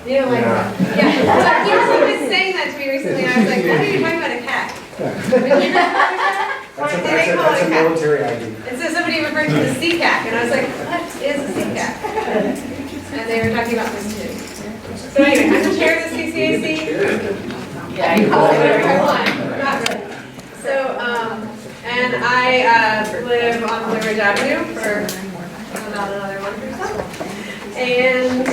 You don't like that? Yeah. He was saying that to me recently. I was like, what are you talking about a CAC? That's a military ID. And so somebody referred to the CCAC, and I was like, what is a CCAC? And they were talking about this too. So anyway, I'm the chair of the CCAC. Yeah, you call it whatever you want. So, and I live on Blue Ridge Avenue for about another month or so. And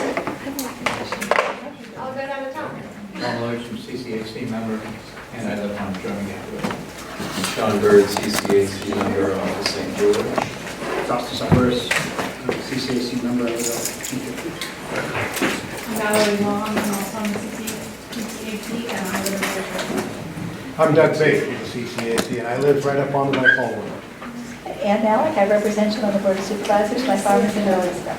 I'll go down to town. John Lloyd from CCAC member, and I live on Drumming Avenue. John Bird, CCAC member of the St. George. Dr. Summers, CCAC member of the Valerie Long, I'm also on the CCAC, and I live in Richmond. I'm Doug Baker, with the CCAC, and I live right up on my phone. Ann Malik, I represent you on the Board of Supervisors. My farm is in Earlston.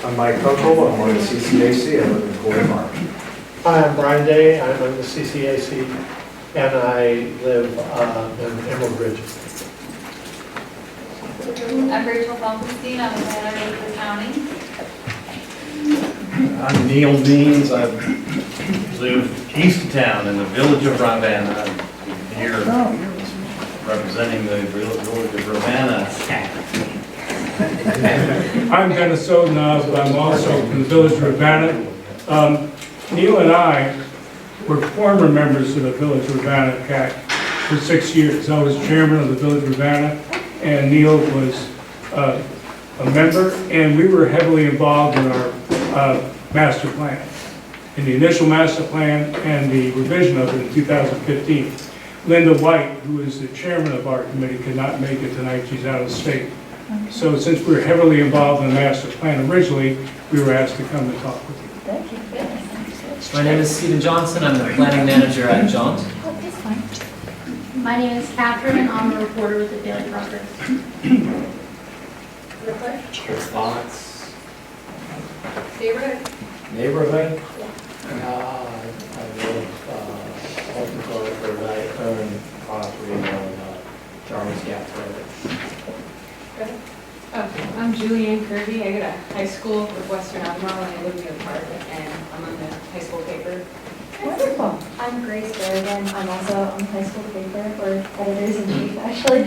I'm Mike Kunkel, I'm on the CCAC, I live in Corey Farm. Hi, I'm Brian Day, I'm on the CCAC, and I live in Emerald Ridge. I'm Rachel Falkenstein, I'm the manager of the county. I'm Neil Means. I live east of town in the village of Ravenna. I'm here representing the village of Ravenna. I'm Dennis Sodenaz, but I'm also from the village of Ravenna. Neil and I were former members of the village of Ravenna CAC for 6 years. I was chairman of the village of Ravenna, and Neil was a member, and we were heavily involved in our master plan, in the initial master plan and the revision of it in 2015. Linda White, who is the chairman of our committee, could not make it tonight. She's out of state. So since we were heavily involved in the master plan originally, we were asked to come and talk with you. Thank you. My name is Stephen Johnson. I'm the planning manager at Johns. Oh, that's fine. My name is Catherine, and I'm a reporter with the Daily Progress. Response. Neighborhood? neighborhood. I live off the road, I own property on Jarvis Gap Road. I'm Julianne Kirby. I go to high school with Western Albemarle, and I live in the park, and I'm on the high school paper. Wonderful. I'm Grace Berrigan. I'm also on the high school paper, or editors-in-chief, actually.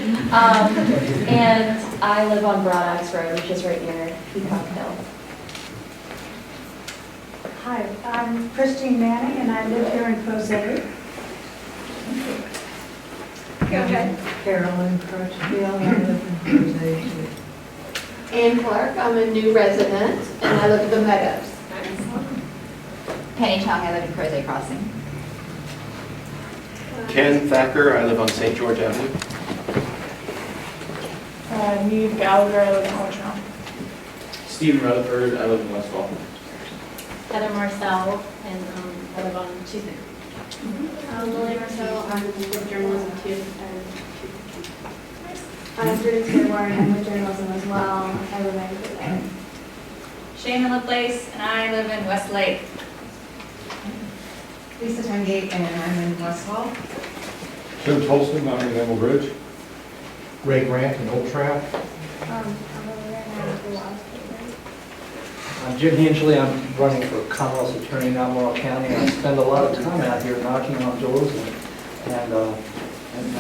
And I live on Broad Axe Road, which is right near Peacock Hill. Hi, I'm Christine Manning, and I live here in Crozet. Go ahead. Carolyn Crutchfield, I live in Crozet. Ann Clark, I'm a new resident, and I live in the Meadows. Penny Chung, I live in Crozet Crossing. Ken Thacker, I live on St. George Avenue. Neve Gallagher, I live in Orchard. Stephen Rutherford, I live in West Walton. Heather Marcel, and I live on Tuesday. Lily Marcel, I'm with journalism too. I'm Judith Fairborn, I'm with journalism as well. I live in Tuesday. Shane Laplace, and I live in Westlake. Lisa Tungate, and I'm in West Hall. Jim Tolson, I'm in Emerald Ridge. Ray Grant in Old Trail. I'm over there now with the Wild. I'm Jim Hingley. I'm running for Commonwealth Attorney in Albemarle County. I spend a lot of time out here knocking on doors, and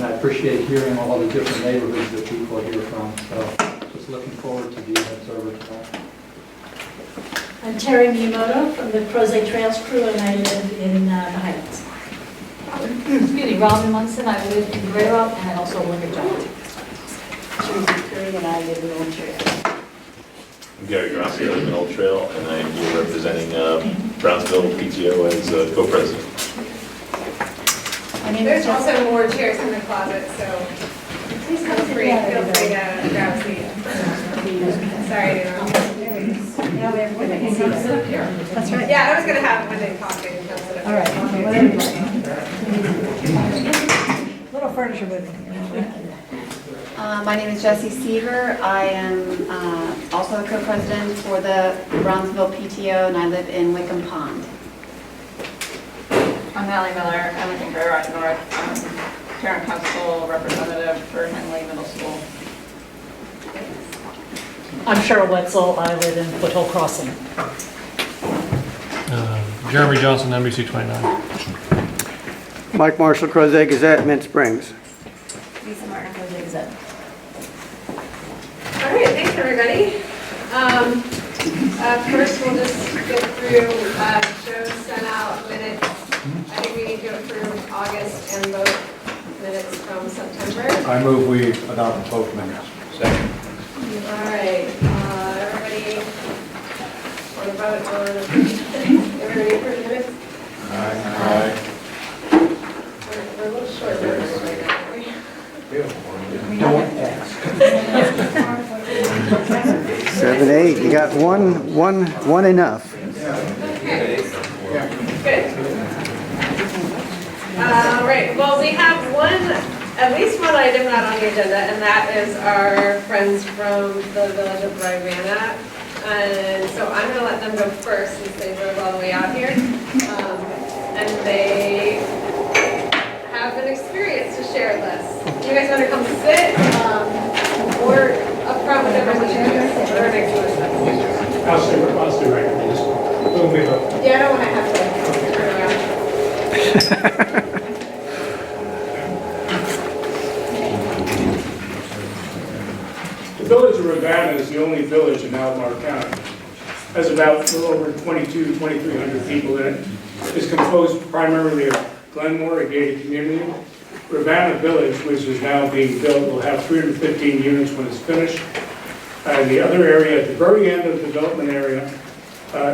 I appreciate hearing all the different neighborhoods that people are here from. So just looking forward to being an observer tonight. I'm Terry Miyamoto from the Crozet Trails crew, and I live in the Heights. Excuse me, Robin Munson, I live in Grey Rock, and I also live in Johnson. Teresa Curry, and I live in Old Trail. I'm Gary Grassi, I live in Old Trail, and I'm here representing Brownsville PTO as co-president. There's also more chairs in the closet, so please feel free to grab a seat. Sorry to interrupt. Now we have everybody can sit up here. That's right. Yeah, I was going to have one day talking. All right. Little furniture moving. My name is Jessie Seaver. I am also a co-president for the Brownsville PTO, and I live in Wickham Pond. I'm Allie Miller. I live in Grey Rock North. I'm parent council representative for Henley Middle School. I'm Cheryl Wetzel. I live in Foothill Crossing. Jeremy Johnson, NBC 29. Mike Marshall, Crozet Gazette, Mint Springs. Lisa Martin, Crozet Gazette. All right, thanks, everybody. First, we'll just get through, Joe sent out minutes. I think we need to approve August and vote minutes from September. I move we adopt both minutes. Second. All right, everybody, for the vote on, everybody approve the minutes? Aye. We're a little short notice right now, aren't we? Don't ask. 7, 8, you got one enough. Okay. Good. All right, well, we have at least one item not on the agenda, and that is our friends from the village of Rivanna. And so I'm gonna let them go first since they drove all the way out here. And they have an experience to share with us. You guys wanna come sit, or up front, whatever you choose, or next to us? I'll stay right here. Just move me up. Yeah, I don't wanna have to turn around. The village of Ravenna is the only village in Albemarle County. Has about a little over 2,300 people in it. It's composed primarily of Glenmore, a gated community. Ravenna Village, which is now being built, will have 315 units when it's finished. The other area, at the very end of the development area,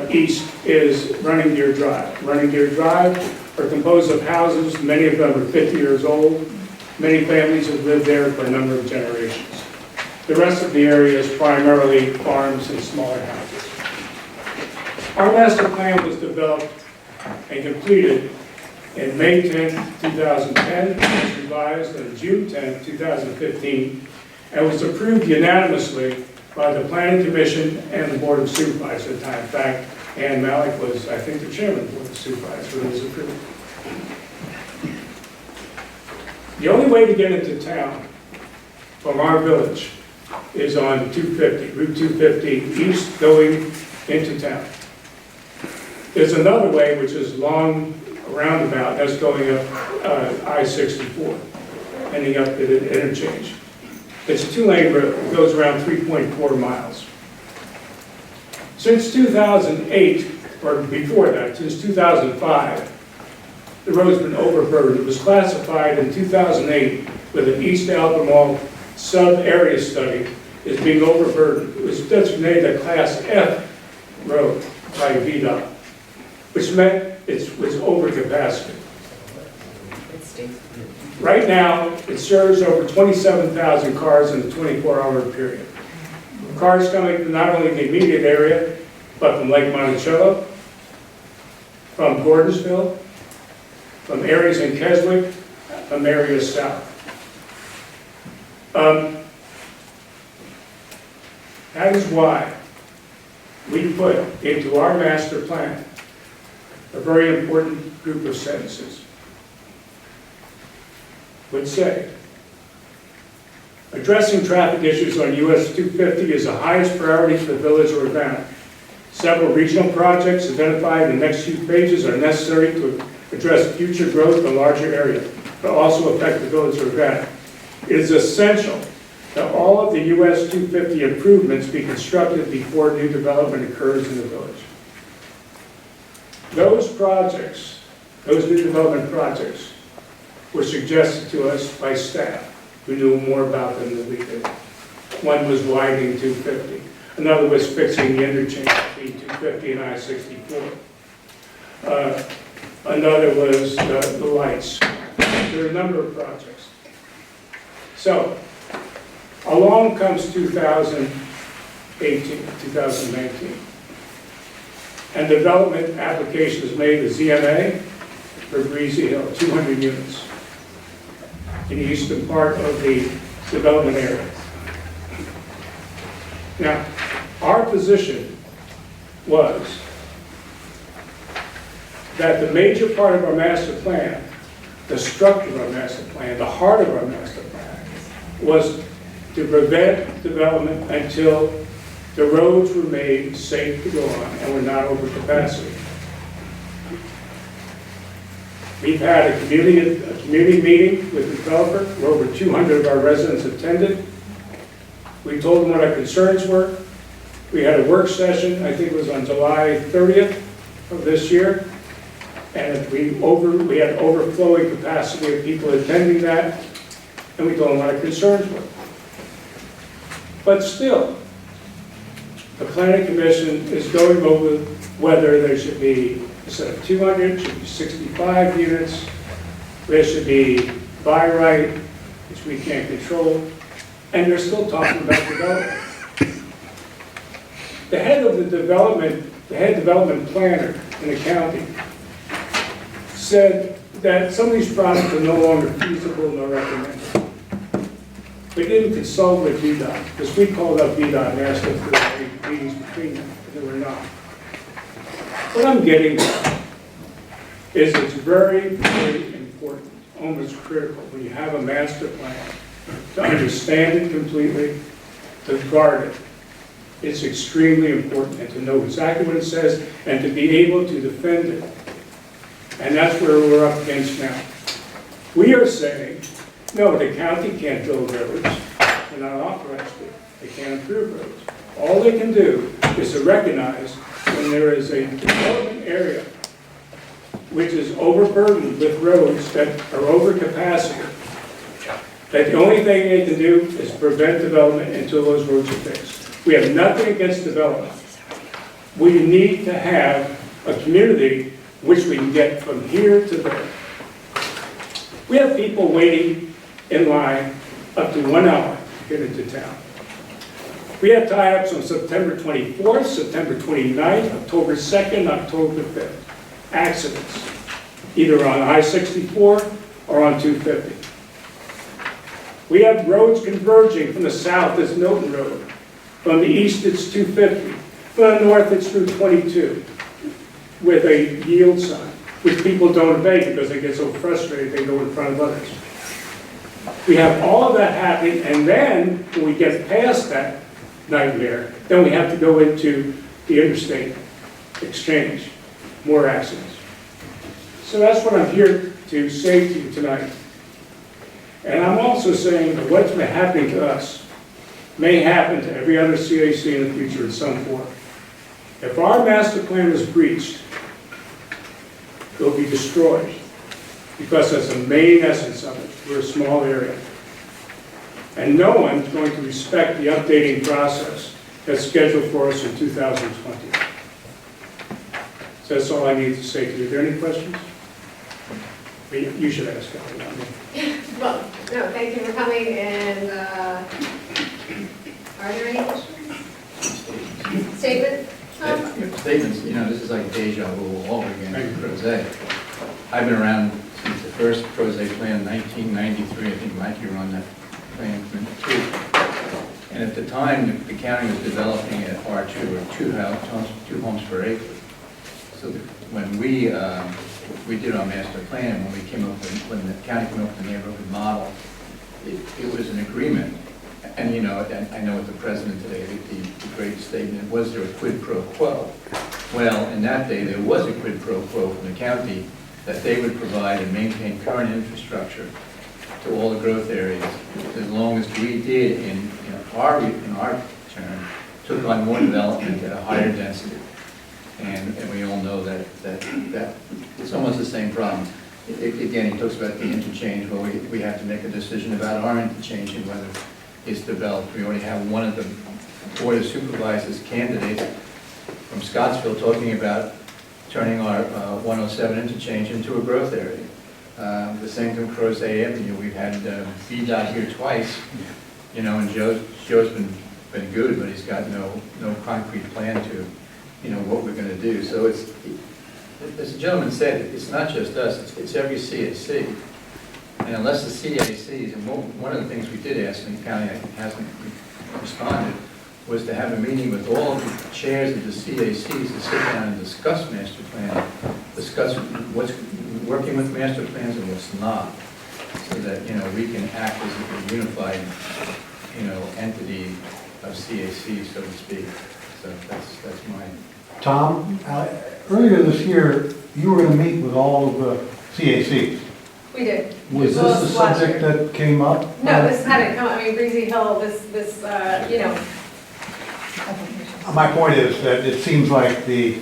east, is Running Deer Drive. Running Deer Drive are composed of houses, many of them are 50 years old. Many families have lived there for a number of generations. The rest of the area is primarily farms and smaller houses. Our master plan was developed and completed in May 10, 2010, was revised on June 10, 2015, and was approved unanimously by the Planning Commission and the Board of Supervisors at the time. In fact, Ann Malik was, I think, the chairman of the Board of Supervisors when it was approved. The only way to get into town from our village is on 250, Route 250, east going into town. There's another way, which is long roundabout, that's going up I-64, ending up at an interchange. It's a 2-lane road, it goes around 3.4 miles. Since 2008, or before that, since 2005, the road's been overburdened. It was classified in 2008 with an East Albemarle sub-area study as being overburdened. It was designated a Class F road by VDOT, which meant it was over capacity. Right now, it serves over 27,000 cars in a 24-hour period. Cars coming from not only the immediate area, but from Lake Monticello, from Gordonsville, from areas in Keswick, from areas south. That is why we put into our master plan a very important group of sentences, which say, addressing traffic issues on US 250 is the highest priority for the village of Ravenna. Several regional projects identified in the next few pages are necessary to address future growth in a larger area, but also affect the village of Ravenna. It is essential that all of the US 250 improvements be constructed before new development occurs in the village. Those projects, those new development projects, were suggested to us by staff who knew more about them than we did. One was widening 250. Another was fixing the interchange between 250 and I-64. Another was the lights. There are a number of projects. So, along comes 2018, 2019. And development application is made to ZMA for Breezy Hill, 200 units in the eastern part of the development area. Now, our position was that the major part of our master plan, the structure of our master plan, the heart of our master plan, was to prevent development until the roads were made safe to go on and were not over capacity. We've had a community meeting with the developer, where over 200 of our residents attended. We told them what our concerns were. We had a work session, I think it was on July 30th of this year, and we had overflowing capacity of people attending that, and we told them what our concerns were. But still, the planning commission is going over whether there should be, instead of 200, should be 65 units. There should be by right, which we can't control, and they're still talking about development. The head development planner in the county said that some of these projects are no longer feasible nor recommended. We didn't consult with VDOT, because we called up VDOT and asked them for the meetings between them, but they were not. What I'm getting at is it's very, very important, almost critical, when you have a master plan, to understand it completely, to guard it. It's extremely important, and to know exactly what it says, and to be able to defend it. And that's where we're up against now. We are saying, no, the county can't build roads. They're not authorized to. They can't improve roads. All they can do is to recognize when there is a development area which is overburdened with roads that are over capacity, that the only thing they can do is prevent development until those roads are fixed. We have nothing against development. We need to have a community which we can get from here to there. We have people waiting in line up to 1 hour to get into town. We have tie-ups on September 24th, September 29th, October 2nd, October 5th. Accidents, either on I-64 or on 250. We have roads converging. From the south, it's Milton Road. From the east, it's 250. From the north, it's Route 22, with a yield sign, which people don't obey because they get so frustrated they go in front of others. We have all of that happening, and then when we get past that nightmare, then we have to go into the interstate exchange, more accidents. So that's what I'm here to say to you tonight. And I'm also saying that what's been happening to us may happen to every other CAC in the future in some form. If our master plan is breached, it will be destroyed, because that's the main essence of it. We're a small area. And no one's going to respect the updating process that's scheduled for us in 2020. So that's all I need to say to you. Are there any questions? You should ask Kelly, not me. Well, no, thank you for coming, and are there any questions? Statement? Statements, you know, this is like deja vu all over again in Crozet. I've been around since the first Crozet plan in 1993. I think, Mike, you were on that plan too. And at the time, the county was developing at R2, or two homes per acre. So when we did our master plan, when the county came up with the neighborhood model, it was an agreement. And you know, I know with the president today, the great statement, was there a quid pro quo? Well, in that day, there was a quid pro quo from the county that they would provide and maintain current infrastructure to all the growth areas, as long as we did, in our turn, took on more development at a higher density. And we all know that it's almost the same problem. Again, he talks about the interchange. Well, we have to make a decision about our interchange and whether it's developed. We already have one of the Board of Supervisors candidates from Scottsville talking about turning our 107 interchange into a growth area. The same thing with Crozet Avenue. We've had VDOT here twice, you know, and Joe's been good, but he's got no concrete plan to, you know, what we're going to do. So it's, as the gentleman said, it's not just us, it's every CAC. And unless the CACs, and one of the things we did ask, and the county hasn't responded, was to have a meeting with all of the chairs of the CACs to sit down and discuss master plan, discuss what's working with master plans and what's not, so that, you know, we can act as a unified, you know, entity of CAC, so to speak. So that's mine. Tom, earlier this year, you were going to meet with all of the CAC. We did. Was Well, this the last subject year. that came up? No, this hadn't come, I mean, Breezy Hill, this, My point is that it seems like the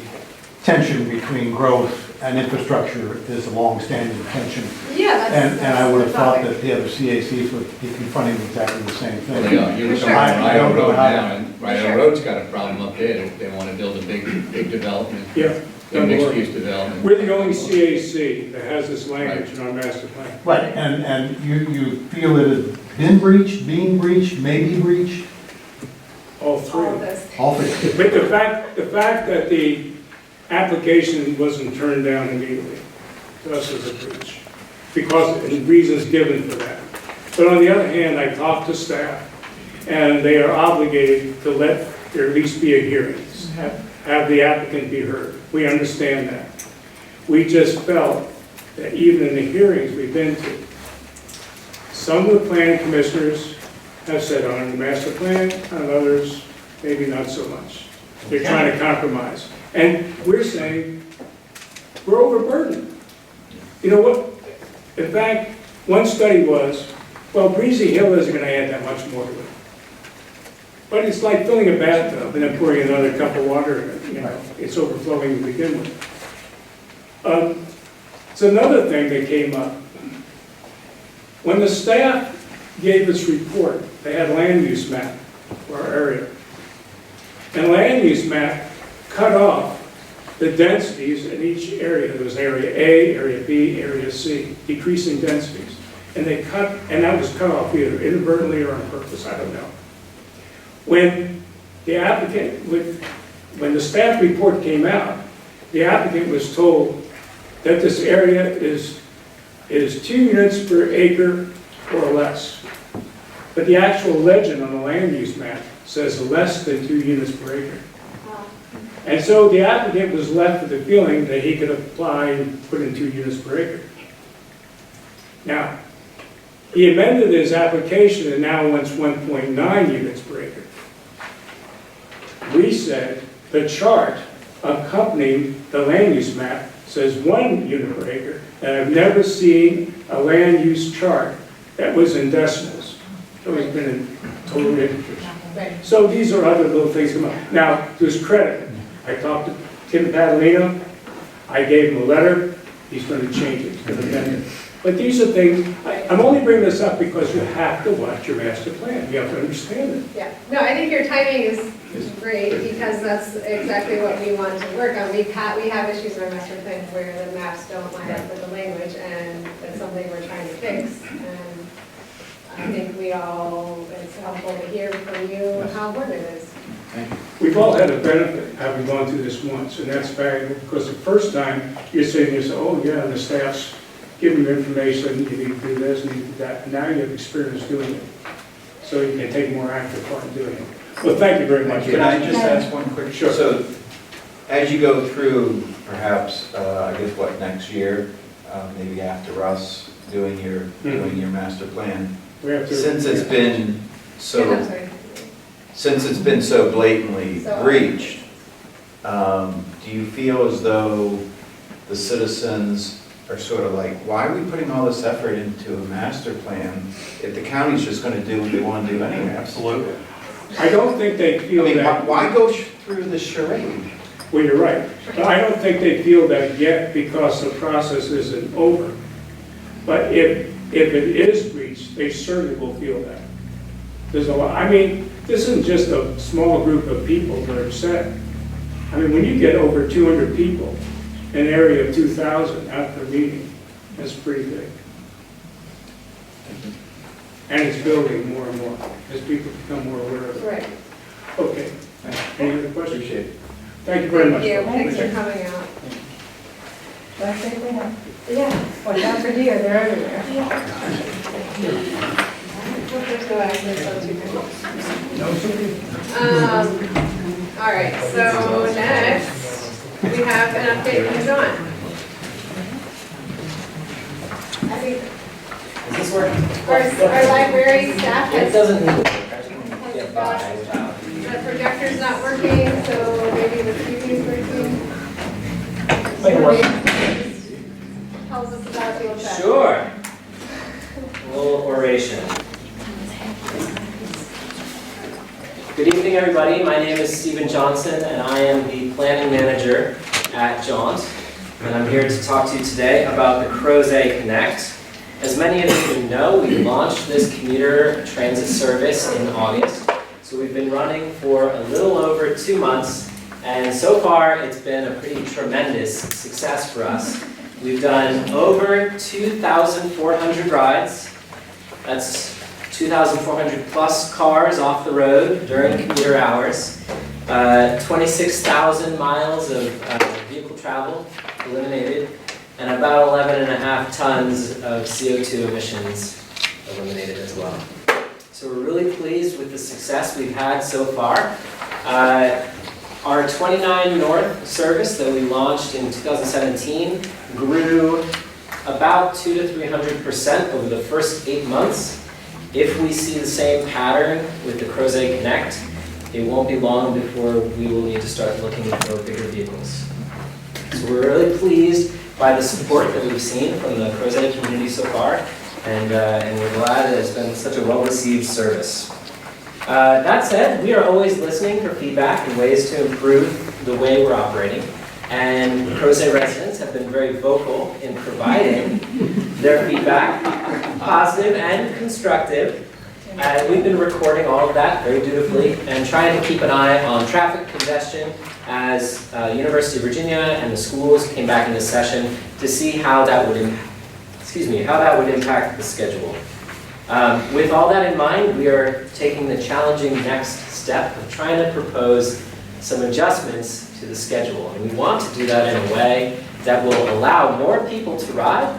tension between growth and infrastructure is a long-standing tension. yeah, that's. And I would have that's thought the that the other CACs would be confronting exactly the same Well, thing. they are. You For look sure. on I don't Rydell know Road how- now, and Rydell sure. Road's got a problem up there. They want to build a big development, Yeah. a mixed-use development. We're the only CAC that has this language in our master plan. Right, and you feel it has been breached, being breached, maybe breached, All three. All of this. all three. But the fact that the application wasn't turned down immediately, to us is a breach, because, and reasons given for that. But on the other hand, I talked to staff, and they are obligated to let there at least be a hearing, have the applicant be heard. We understand that. We just felt that even in the hearings we've been to, some of the planning commissioners have said on the master plan, and others, maybe not so much. They're trying to compromise. And we're saying, we're overburdened. You know what? In fact, one study was, well, Breezy Hill isn't going to add that much more to it. But it's like filling a bathtub and then pouring another cup of water in it, you know, it's overflowing to begin with. It's another thing that came up. When the staff gave its report, they had land use map for our area. And land use map cut off the densities in each area. There was area A, area B, area C, decreasing densities. And they cut, and that was cut off either inadvertently or on purpose, I don't know. When the applicant, when the staff report came out, the applicant was told that this area is 2 units per acre or less. But the actual legend on the land use map says less than 2 units per acre. And so the applicant was left with the feeling that he could apply and put in 2 units per acre. Now, he amended his application and now wants 1.9 units per acre. We said the chart accompanying the land use map says 1 unit per acre, and I've never seen a land use chart that was in decimals. It's always been in total acres. So these are other little things come up. Now, to his credit, I talked to Tim Padalino, I gave him a letter, he's going to change it, he's going to amend it. But these are things, I'm only bringing this up because you have to watch your master plan, you have to understand it. Yeah, no, I think your timing is great, because that's exactly what we want to work on. We have issues in our master plan where the maps don't line up with the language, and that's something we're trying to fix. And I think it's helpful to hear from you how important it is. We've all had a benefit having gone through this once, and that's valuable, because the first time you're sitting there saying, oh yeah, the staff's giving you information, you need to do this, you need to do that. Now you have experience doing it, so you can take more active part in doing it. Well, thank you very much. Can I just ask one quick? Sure. So, as you go through, perhaps, I guess what, next year, maybe after us doing your master plan, We have to- since it's been Yeah, I'm sorry. so blatantly So- breached, do you feel as though the citizens are sort of like, why are we putting all this effort into a master plan if the county's just going to do what they want to do anyway? Absolutely. I don't think they I feel mean, that. why go through the charade? Well, you're right. But I don't think they feel that yet because the process isn't over. But if it is breached, they certainly will feel that. There's a lot, I mean, this isn't just a small group of people that are upset. I mean, when you get over 200 people in an area of 2,000 at the meeting, that's pretty big. And it's building more and more as people become more aware of it. Right. Okay. Any other questions? Appreciate it. Thank you very much. Thank you, thanks for coming out. That's it, we have. Yeah, watch out for deer, they're everywhere. There's no accidents on 250. All right, so next, we have an update from John. I think Is this working? our library staff It has, doesn't need to work. I just want to get by. the projector's not working, so maybe the TV's working. Make it work. Help tells us about a field trip. Sure. A little oration. Good evening, everybody. My name is Stephen Johnson, and I am the planning manager at Jaunt. And I'm here to talk to you today about the Crozet Connect. As many of you know, we launched this commuter transit service in August. So we've been running for a little over 2 months, and so far it's been a pretty tremendous success for us. We've done over 2,400 rides. That's 2,400 plus cars off the road during commuter hours. 26,000 miles of vehicle travel eliminated, and about 11.5 tons of CO2 emissions eliminated as well. So we're really pleased with the success we've had so far. Our 29 North service that we launched in 2017 grew about 200 to 300% over the first 8 months. If we see the same pattern with the Crozet Connect, it won't be long before we will need to start looking for bigger vehicles. So we're really pleased by the support that we've seen from the Crozet community so far, and we're glad that it's been such a well-received service. That said, we are always listening for feedback and ways to improve the way we're operating, and Crozet residents have been very vocal in providing their feedback, positive and constructive. We've been recording all of that very dutifully and trying to keep an eye on traffic congestion as University of Virginia and the schools came back into session to see how that would impact the schedule. With all that in mind, we are taking the challenging next step of trying to propose some adjustments to the schedule. And we want to do that in a way that will allow more people to ride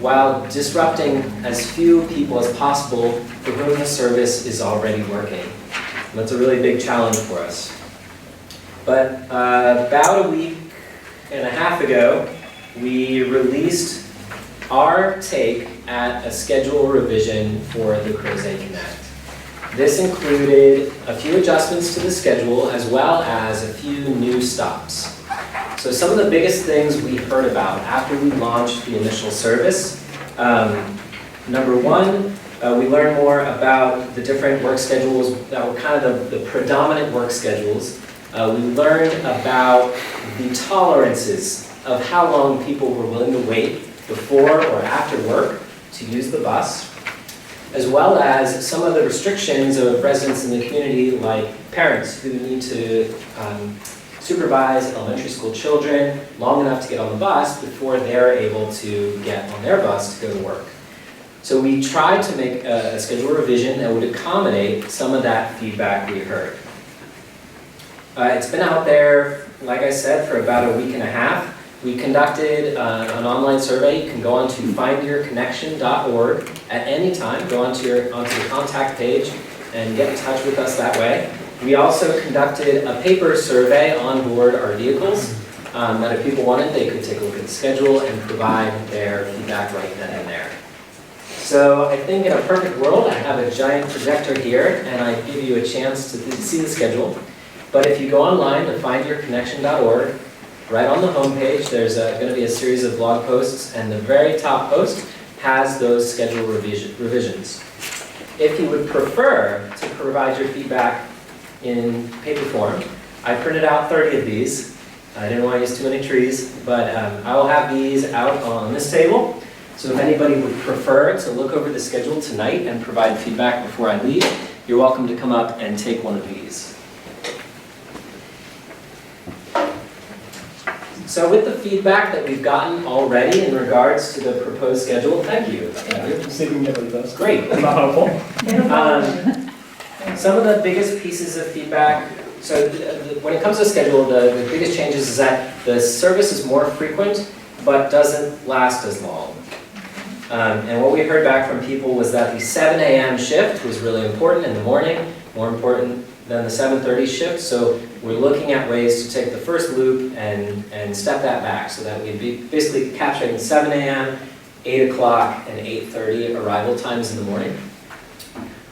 while disrupting as few people as possible for whom the service is already working. And that's a really big challenge for us. But about a week and a half ago, we released our take at a schedule revision for the Crozet Connect. This included a few adjustments to the schedule as well as a few new stops. So some of the biggest things we heard about after we launched the initial service, number one, we learned more about the different work schedules that were kind of the predominant work schedules. We learned about the tolerances of how long people were willing to wait before or after work to use the bus, as well as some of the restrictions of residents in the community, like parents who need to supervise elementary school children long enough to get on the bus before they're able to get on their bus to go to work. So we tried to make a schedule revision that would accommodate some of that feedback we heard. It's been out there, like I said, for about a week and a half. We conducted an online survey. You can go on to findyourconnection.org at any time. Go onto the contact page and get in touch with us that way. We also conducted a paper survey on board our vehicles that if people wanted, they could take a look at the schedule and provide their feedback right then and there. So I think in a perfect world, I have a giant projector here and I give you a chance to see the schedule. But if you go online to findyourconnection.org, right on the homepage, there's going to be a series of blog posts, and the very top post has those schedule revisions. If you would prefer to provide your feedback in paper form, I printed out 30 of these. I didn't want to use too many trees, but I will have these out on this table. So if anybody would prefer to look over the schedule tonight and provide feedback before I leave, you're welcome to come up and take one of these. So with the feedback that we've gotten already in regards to the proposed schedule, thank you. Great. Some of the biggest pieces of feedback, so when it comes to schedule, the biggest changes is that the service is more frequent, but doesn't last as long. And what we heard back from people was that the 7 a.m. shift was really important in the morning, more important than the 7:30 shift. So we're looking at ways to take the first loop and step that back so that we'd be basically capturing 7 a.m., 8 o'clock, and 8:30 arrival times in the morning.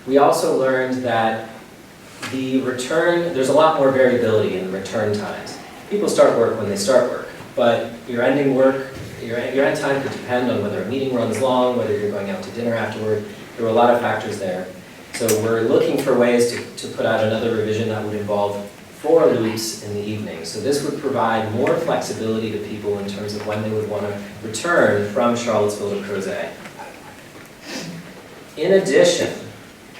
We also learned that there's a lot more variability in the return times. People start work when they start work, but your ending work your end time could depend on whether a meeting runs long, whether you're going out to dinner afterward. There were a lot of factors there. So we're looking for ways to put out another revision that would involve 4 loops in the evening. So this would provide more flexibility to people in terms of when they would want to return from Charlottesville to Crozet. In addition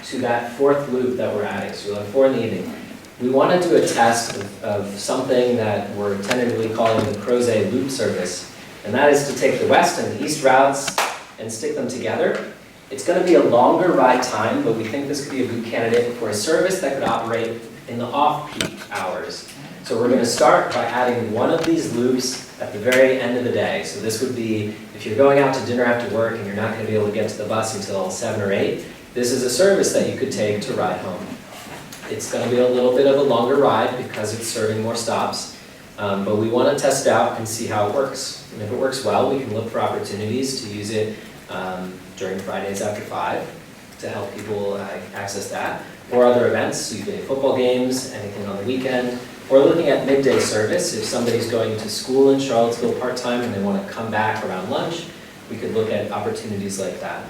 to that 4th loop that we're adding, so we'll have 4 in the evening, we want to do a test of something that we're tentatively calling the Crozet loop service. And that is to take the west and the east routes and stick them together. It's going to be a longer ride time, but we think this could be a good candidate for a service that could operate in the off-peak hours. So we're going to start by adding one of these loops at the very end of the day. So this would be, if you're going out to dinner after work and you're not going to be able to get to the bus until 7 or 8, this is a service that you could take to ride home. It's going to be a little bit of a longer ride because it's serving more stops, but we want to test it out and see how it works. And if it works well, we can look for opportunities to use it during Fridays after 5 to help people access that, or other events, so usually football games, anything on the weekend, or looking at midday service. If somebody's going to school in Charlottesville part-time and they want to come back around lunch, we could look at opportunities like that.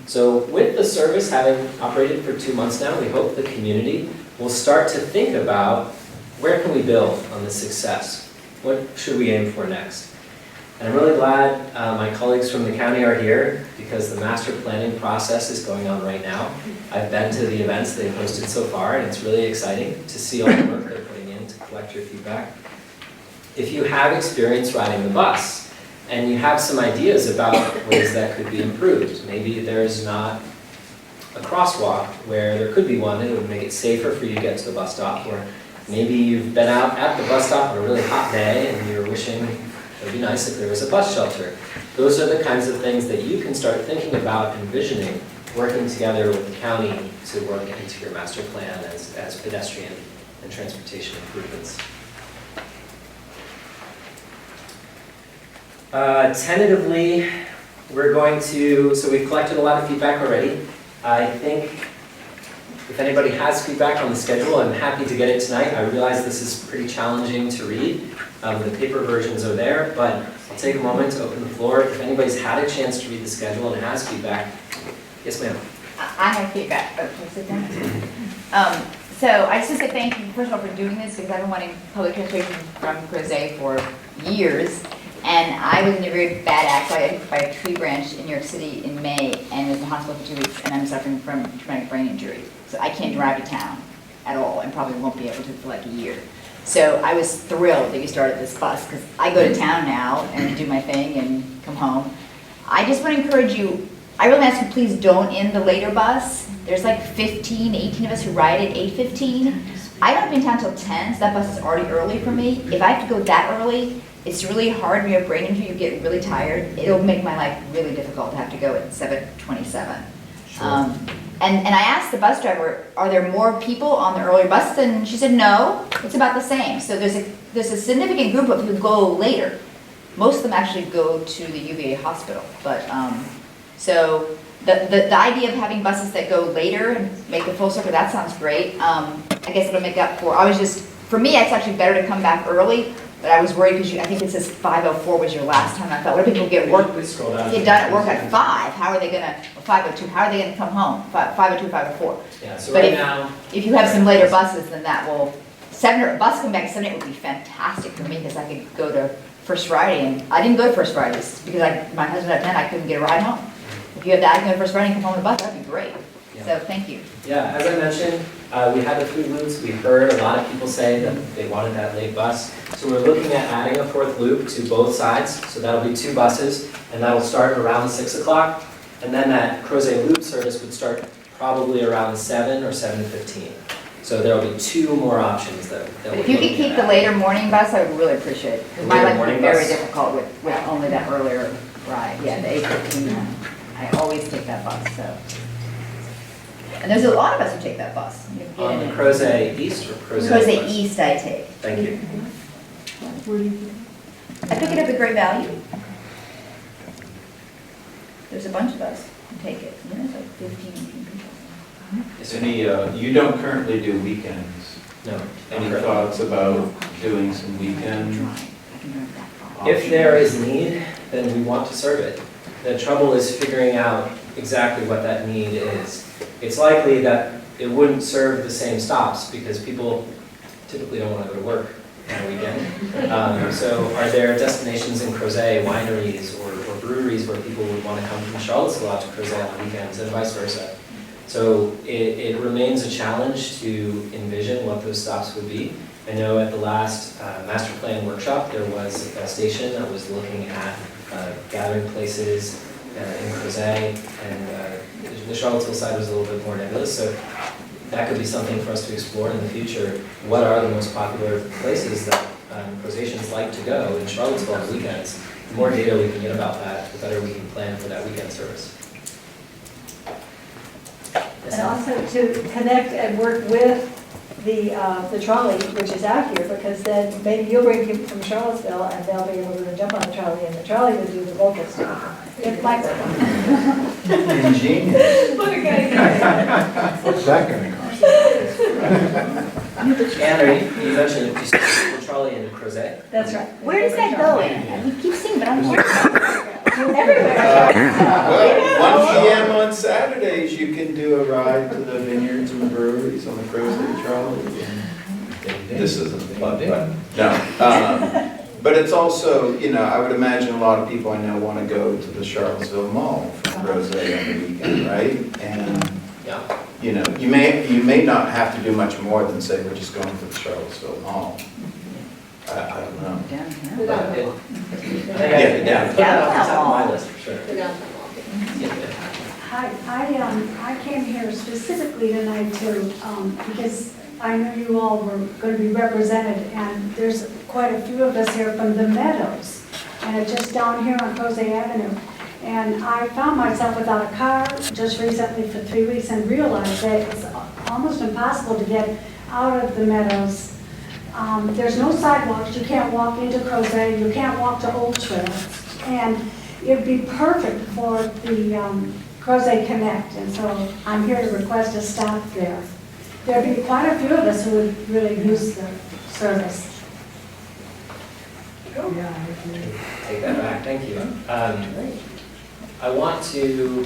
So with the service having operated for 2 months now, we hope the community will start to think about where can we build on this success? What should we aim for next? And I'm really glad my colleagues from the county are here because the master planning process is going on right now. I've been to the events they've hosted so far, and it's really exciting to see all the work they're putting in to collect your feedback. If you have experience riding the bus and you have some ideas about ways that could be improved, maybe there's not a crosswalk where there could be one, it would make it safer for you to get to the bus stop, or maybe you've been out at the bus stop on a really hot day and you're wishing it would be nice if there was a bus shelter. Those are the kinds of things that you can start thinking about, envisioning, working together with the county to work into your master plan as pedestrian and transportation improvements. Tentatively, we're going to, so we've collected a lot of feedback already. I think if anybody has feedback on the schedule, I'm happy to get it tonight. I realize this is pretty challenging to read. The paper versions are there, but I'll take a moment to open the floor. If anybody's had a chance to read the schedule and has feedback, yes ma'am. I have feedback. Oh, can I sit down? So I just want to say thank you, first of all, for doing this, because I've been wanting public transportation from Crozet for years. And I was in a very bad accident by a tree branch in New York City in May and was in the hospital for 2 weeks, and I'm suffering from traumatic brain injury. So I can't drive to town at all and probably won't be able to for like a year. So I was thrilled that you started this bus because I go to town now and do my thing and come home. I just want to encourage you, I really ask you please don't end the later bus. There's like 15, 18 of us who ride at 8:15. I don't have to be in town till 10, so that bus is already early for me. If I have to go that early, it's really hard when you have brain injury, you get really tired. It'll make my life really difficult to have to go at 7:27. Sure. And I asked the bus driver, are there more people on the earlier bus? And she said, no, it's about the same. So there's a significant group of who go later. Most of them actually go to the UVA hospital. But so the idea of having buses that go later and make a full circle, that sounds great. I guess it'll make up for, for me, it's actually better to come back early. But I was worried because I think it says 5:04 was your last time. I thought, what if people get work, get done at work at 5? How are they going to, or 5:02, how are they going to come home? 5:02, 5:04. Yeah, so but right now, if you have some later buses, then that will, bus coming back at 7 would be fantastic for me because I could go to First Friday, and I didn't go to First Fridays because my husband had 10, I couldn't get a ride home. If you have that, I can go to First Friday and come home on the bus, that'd be great. Yeah. So thank you. Yeah, as I mentioned, we had the 3 loops. We heard a lot of people say that they wanted that late bus. So we're looking at adding a 4th loop to both sides. So that'll be 2 buses, and that'll start around 6 o'clock. And then that Crozet loop service would start probably around 7 or 7:15. So there'll be 2 more options that we're If you could keep the later morning bus, I would really appreciate it. Because my life would be very bus? difficult with only that earlier ride. Yeah, the 8:15. I always take that bus, so. And there's a lot of us who take that bus. On the Crozet East or Crozet Crozet West? East I take. Thank you. I pick it up at great value. There's a bunch of us who take it. You know, it's like 15 people. You don't currently do weekends? No. Any thoughts about doing some weekend? If there is need, then we want to serve it. The trouble is figuring out exactly what that need is. It's likely that it wouldn't serve the same stops because people typically don't want to go to work on a weekend. So are there destinations in Crozet, wineries or breweries where people would want to come from Charlottesville out to Crozet on weekends and vice versa? So it remains a challenge to envision what those stops would be. I know at the last master plan workshop, there was a station that was looking at gathering places in Crozet, and the Charlottesville side was a little bit more nebulous, so that could be something for us to explore in the future. What are the most popular places that Crozetians like to go in Charlottesville on weekends? The more data we can get about that, the better we can plan for that weekend service. And also to connect and work with the trolley, which is out here, because then maybe you'll bring people from Charlottesville and they'll be able to jump on the trolley, and the trolley will do the local stuff. It might work. Ingenious. What a good idea. What's that gonna cost? Anna, you mentioned you said the trolley into Crozet. That's right. Where does that go? We keep seeing, but I'm here. Everywhere. Well, 1 p.m. on Saturdays, you can do a ride to the vineyards and breweries on the Crozet trolley. This isn't a plug, but no. But it's also, you know, I would imagine a lot of people I know want to go to the Charlottesville Mall for Crozet on the weekend, right? And Yeah. you know, you may not have to do much more than say we're just going to the Charlottesville Mall. I don't know. The downtown mall. Yeah, put that on top of my list for sure. The downtown mall. I came here specifically tonight to, because I know you all were going to be represented, and there's quite a few of us here from the Meadows, and it's just down here on Crozet Avenue. And I found myself without a car just recently for 3 weeks and realized that it's almost impossible to get out of the Meadows. There's no sidewalks, you can't walk into Crozet, you can't walk to Old Trail. And it'd be perfect for the Crozet Connect, and so I'm here to request a stop there. There'd be quite a few of us who would really use the service. Take that back, thank you. I want to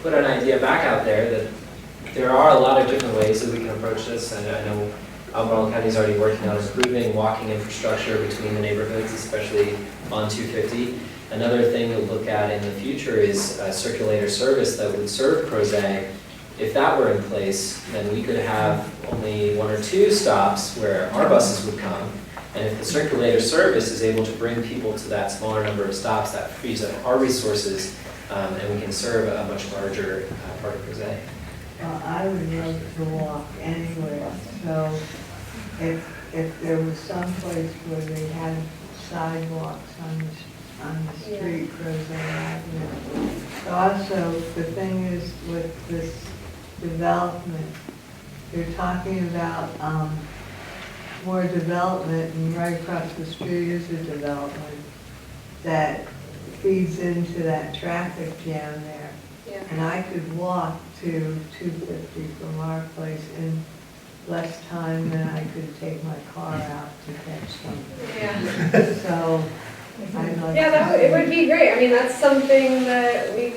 put an idea back out there that there are a lot of different ways that we can approach this, and I know Albemarle County is already working on improving walking infrastructure between the neighborhoods, especially on 250. Another thing to look at in the future is a circulator service that would serve Crozet. If that were in place, then we could have only 1 or 2 stops where our buses would come. And if the circulator service is able to bring people to that smaller number of stops, that frees up our resources, and we can serve a much larger part of Crozet. Well, I would love to walk anywhere, so if there was some place where they had sidewalks on the street, Crozet Avenue. Also, the thing is with this development, you're talking about more development, and right across the street is a development that feeds into that traffic jam there. Yeah. And I could walk to 250 from our place in less time than I could take my car out to catch something. Yeah. So, I'd like Yeah, to it would be great. I mean, that's something that we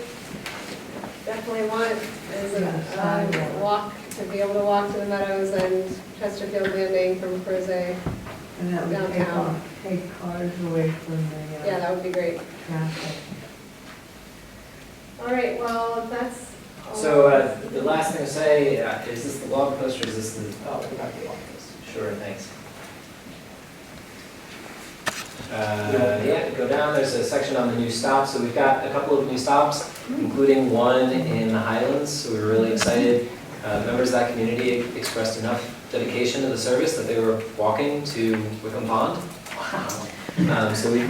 definitely want, is a walk, to be able to walk to the Meadows and Chesterfield Landing from Crozet And that would downtown. take cars away from the Yeah, that would be great. traffic. All right, well, if that's all. So the last thing to say, is this the blog post or is this the, oh, we got the blog post. Sure, thanks. Yeah, go down, there's a section on the new stops. So we've got a couple of new stops, including one in the Highlands. So we were really excited. Members of that community expressed enough dedication to the service that they were walking to Wickham Pond. Wow. So we've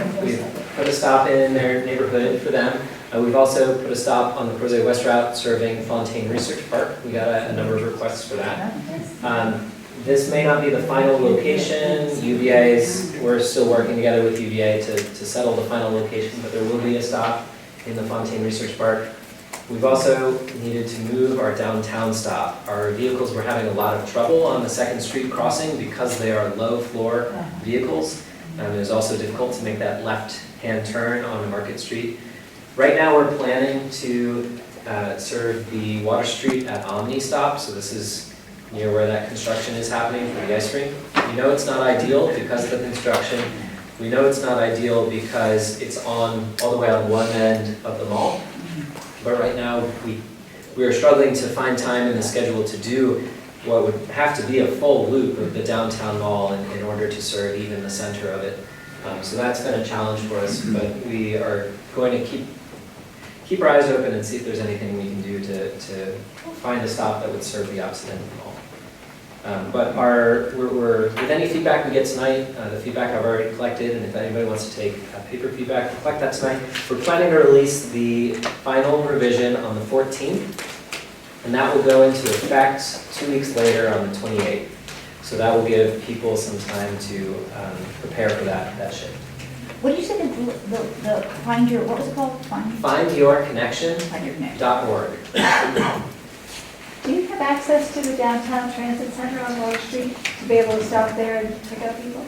put a stop in their neighborhood for them. We've also put a stop on the Crozet West route serving Fontaine Research Park. We got a number of requests for that. This may not be the final location. We're still working together with UVA to settle the final location, but there will be a stop in the Fontaine Research Park. We've also needed to move our downtown stop. Our vehicles were having a lot of trouble on the 2nd Street crossing because they are low floor vehicles. It was also difficult to make that left left-hand turn on Market Street. Right now, we're planning to serve the Water Street at Omni Stop, so this is near where that construction is happening for the ice rink. We know it's not ideal because of the construction. We know it's not ideal because it's all the way on one end of the mall. But right now, we are struggling to find time in the schedule to do what would have to be a full loop of the downtown mall in order to serve even the center of it. So that's been a challenge for us, but we are going to keep our eyes open and see if there's anything we can do to find a stop that would serve the opposite end of the mall. But with any feedback we get tonight, the feedback I've already collected, and if anybody wants to take paper feedback, collect that tonight. We're planning to release the final revision on the 14th, and that will go into effect 2 weeks later on the 28th. So that will give people some time to prepare for that shift. What did you say the find your, what was it called? Findyourconnection.org. Do you have access to the downtown transit center on Water Street to be able to stop there and pick up people?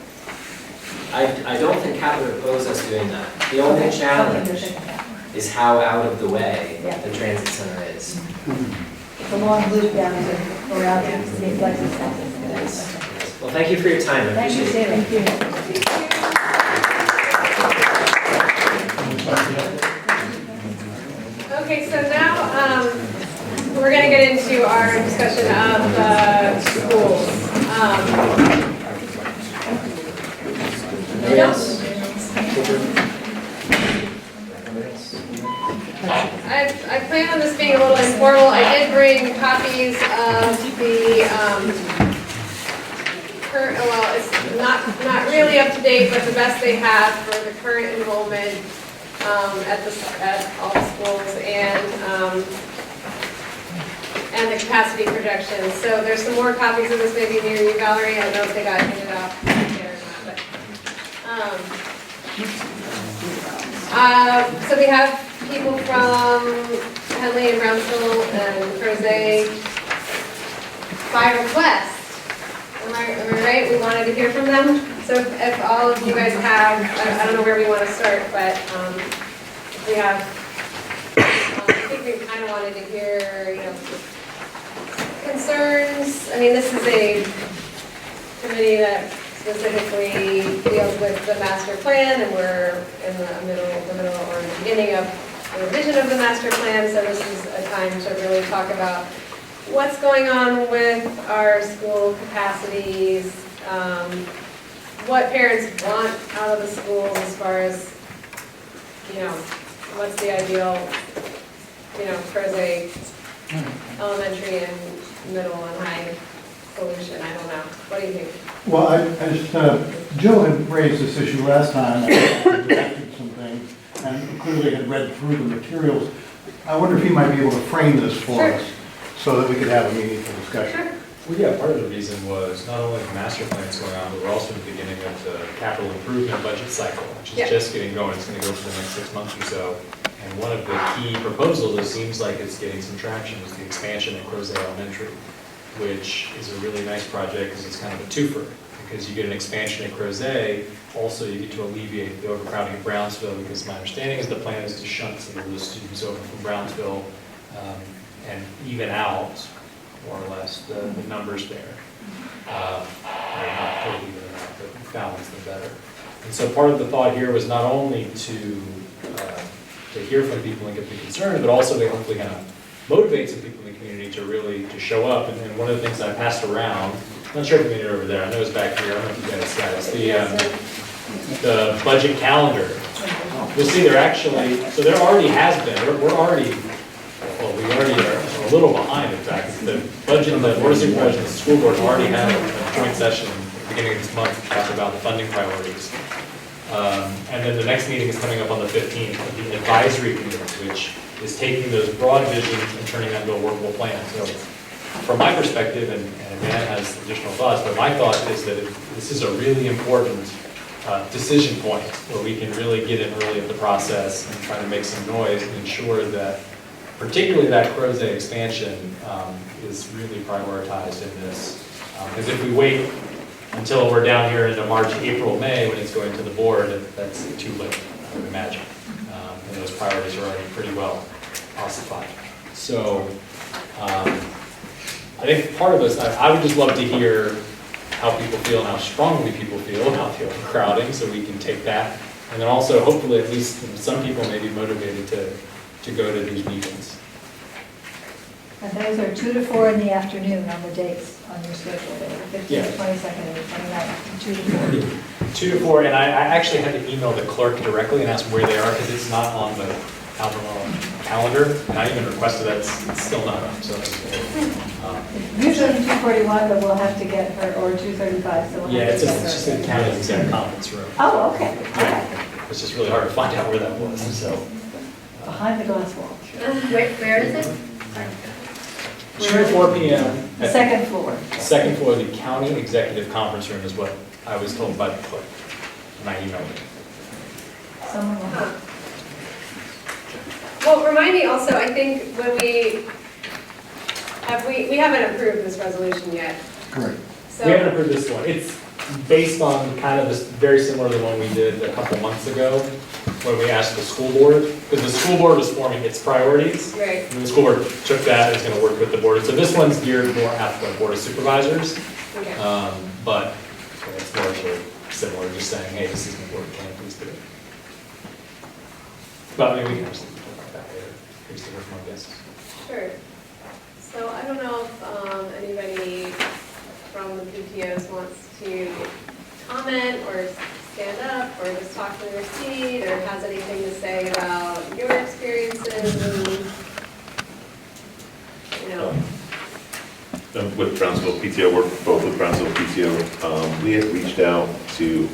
I don't think CAP would oppose us doing that. The only challenge is how out of the way the transit center is. It's a long loop down to around to see Lexus Center. Well, thank you for your time. I appreciate it. Thank you. Okay, so now we're going to get into our discussion of schools. I plan on this being a little informal. I did bring copies of the current, well, it's not really up to date, but the best they have for the current enrollment at all the schools and the capacity projections. So there's some more copies of this maybe near you, Valerie. I don't know if they got handed out there or not, but so we have people from Henley and Brownsville and Crozet by request. Am I right? We wanted to hear from them. So if all of you guys have, I don't know where we want to start, but we have, I think we kind of wanted to hear, concerns. I mean, this is a committee that specifically deals with the master plan, and we're in the middle or the beginning of the revision of the master plan, so this is a time to really talk about what's going on with our school capacities, what parents want out of the schools as far as, what's the ideal, Crozet elementary and middle and high solution. I don't know. What do you think? Well, Joe had raised this issue last time, and drafted some things, and clearly had read through the materials. I wonder if he might be able to frame this for us so that we could have a meaningful discussion. Well, yeah, part of the reason was not only the master plan's going on, but we're also at the beginning of the capital improvement budget cycle, which is just getting going. It's going to go for the next 6 months or so. And one of the key proposals that seems like it's getting some traction is the expansion at Crozet Elementary, which is a really nice project because it's kind of a twofer. Because you get an expansion at Crozet, also you get to alleviate the overcrowding at Brownsville, because my understanding is the plan is to shunt some of those students over from Brownsville and even out, more or less, the numbers there. Not totally even out, but balance them better. And so part of the thought here was not only to hear from people and get the concerns, but also to hopefully kind of motivate some people in the community to show up. And one of the things I passed around, I'm not sure if you made it over there, I know it's back here, I don't know if you guys got it, it's the budget calendar. You'll see there actually, so there already has been, we already are a little behind, in fact. The budget, the Board of Supervisors and the school board already had a joint session at the beginning of this month to talk about the funding priorities. And then the next meeting is coming up on the 15th, of the advisory committee, which is taking those broad visions and turning them into a workable plan. So from my perspective, and Dan has additional thoughts, but my thought is that this is a really important decision point where we can really get in early in the process and try to make some noise and ensure that particularly that Crozet expansion is really prioritized in this. Because if we wait until we're down here into March, April, May, when it's going to the board, that's too late. would imagine. And those priorities are already pretty well ossified. So I think part of this, I would just love to hear how people feel and how strongly people feel about the overcrowding, so we can take that. And then also, hopefully, at least some people may be motivated to go to these meetings. And those are 2 to 4 in the afternoon on the dates on your schedule there, the 15th, Yeah. 22nd, and 29th, 2 to 4. 2 to 4, and I actually had to email the clerk directly and ask where they are, because it's not on the Albemarle calendar, and I even requested that, it's still not up, so. Usually 2:41, but we'll have to get her, or 2:35, so we'll Yeah, have it's to get her. just in the county exec conference room. Oh, okay. Yeah, it's just really hard to find out where that was, so. Behind the glass wall. Where is it? 2 to 4 p.m. The second floor. Second floor of the county executive conference room is what I was told by the clerk, and I emailed it. Someone will help. Well, remind me also, I think when we haven't approved this resolution yet. Correct. So. We haven't approved this one. It's based on kind of this, very similar to the one we did a couple months ago, when we asked the school board, because the school board was forming its priorities. Right. And the school board took that and is going to work with the board. So this one's geared more at the board of supervisors. Okay. But it's largely similar, just saying, hey, this is important, can you please do it? But maybe we can actually talk about that later, please hear from our guests. Sure. So I don't know if anybody from the PTOs wants to comment or stand up or just talk from their seat or has anything to say about your experiences and, you know. With Brownsville PTO, we're both with Brownsville PTO. We had reached out to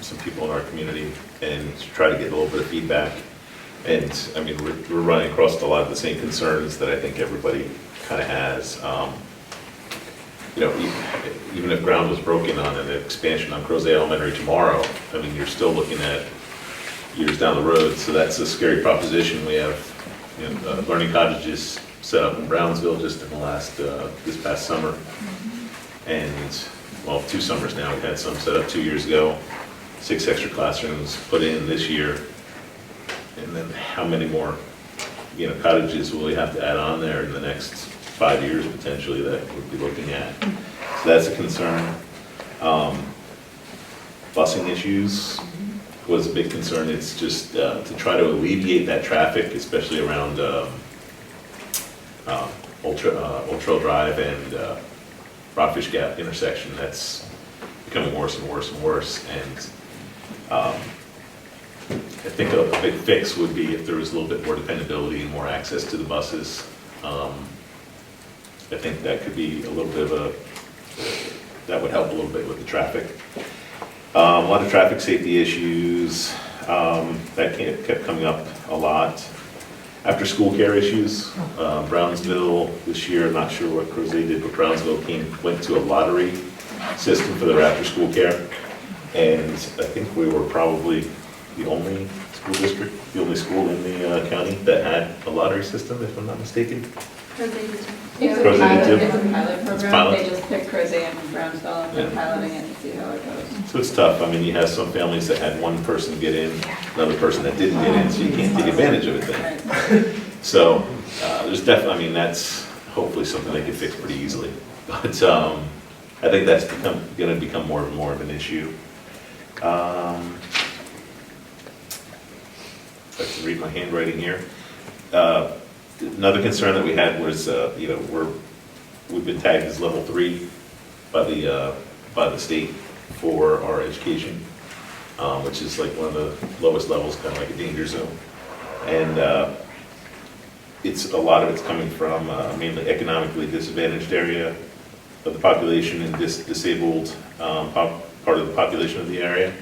some people in our community and to try to get a little bit of feedback. And I mean, we're running across a lot of the same concerns that I think everybody kind of has. You know, even if ground was broken on an expansion on Crozet Elementary tomorrow, I mean, you're still looking at years down the road. So that's a scary proposition. We have, you know, learning cottages set up in Brownsville just in the last, this past summer. And, well, 2 summers now. We had some set up 2 years ago, 6 extra classrooms put in this year. And then how many more, you know, cottages will we have to add on there in the next 5 years potentially that we'll be looking at? So that's a concern. Busing issues was a big concern. It's just to try to alleviate that traffic, especially around Old Trail Drive and Rockfish Gap intersection. That's becoming worse and worse and worse. And I think a big fix would be if there was a little bit more dependability and more access to the buses. I think that could be a little bit of that would help a little bit with the traffic. A lot of traffic safety issues that kept coming up a lot. After school care issues, Brownsville this year, I'm not sure what Crozet did, but Brownsville went to a lottery system for their after school care. And I think we were probably the only school district, the only school in the county that had a lottery system, if I'm not mistaken. It's a Crozet pilot, did too? it's a pilot It's program. pilot. They just picked Crozet and Brownsville and they're Yeah. piloting it and see how it goes. So it's tough. I mean, you have some families that had one person get in, another person that didn't get in, so you can't take advantage of it then. So there's definitely, I mean, that's hopefully something they can fix pretty easily. But I think that's going to become more and more of an issue. If I can read my handwriting here. Another concern that we had was, you know, we've been tagged as level 3 by the state for our education, which is like one of the lowest levels, kind of like a danger zone. And a lot of it's coming from mainly economically disadvantaged area of the population and disabled part of the population of the area.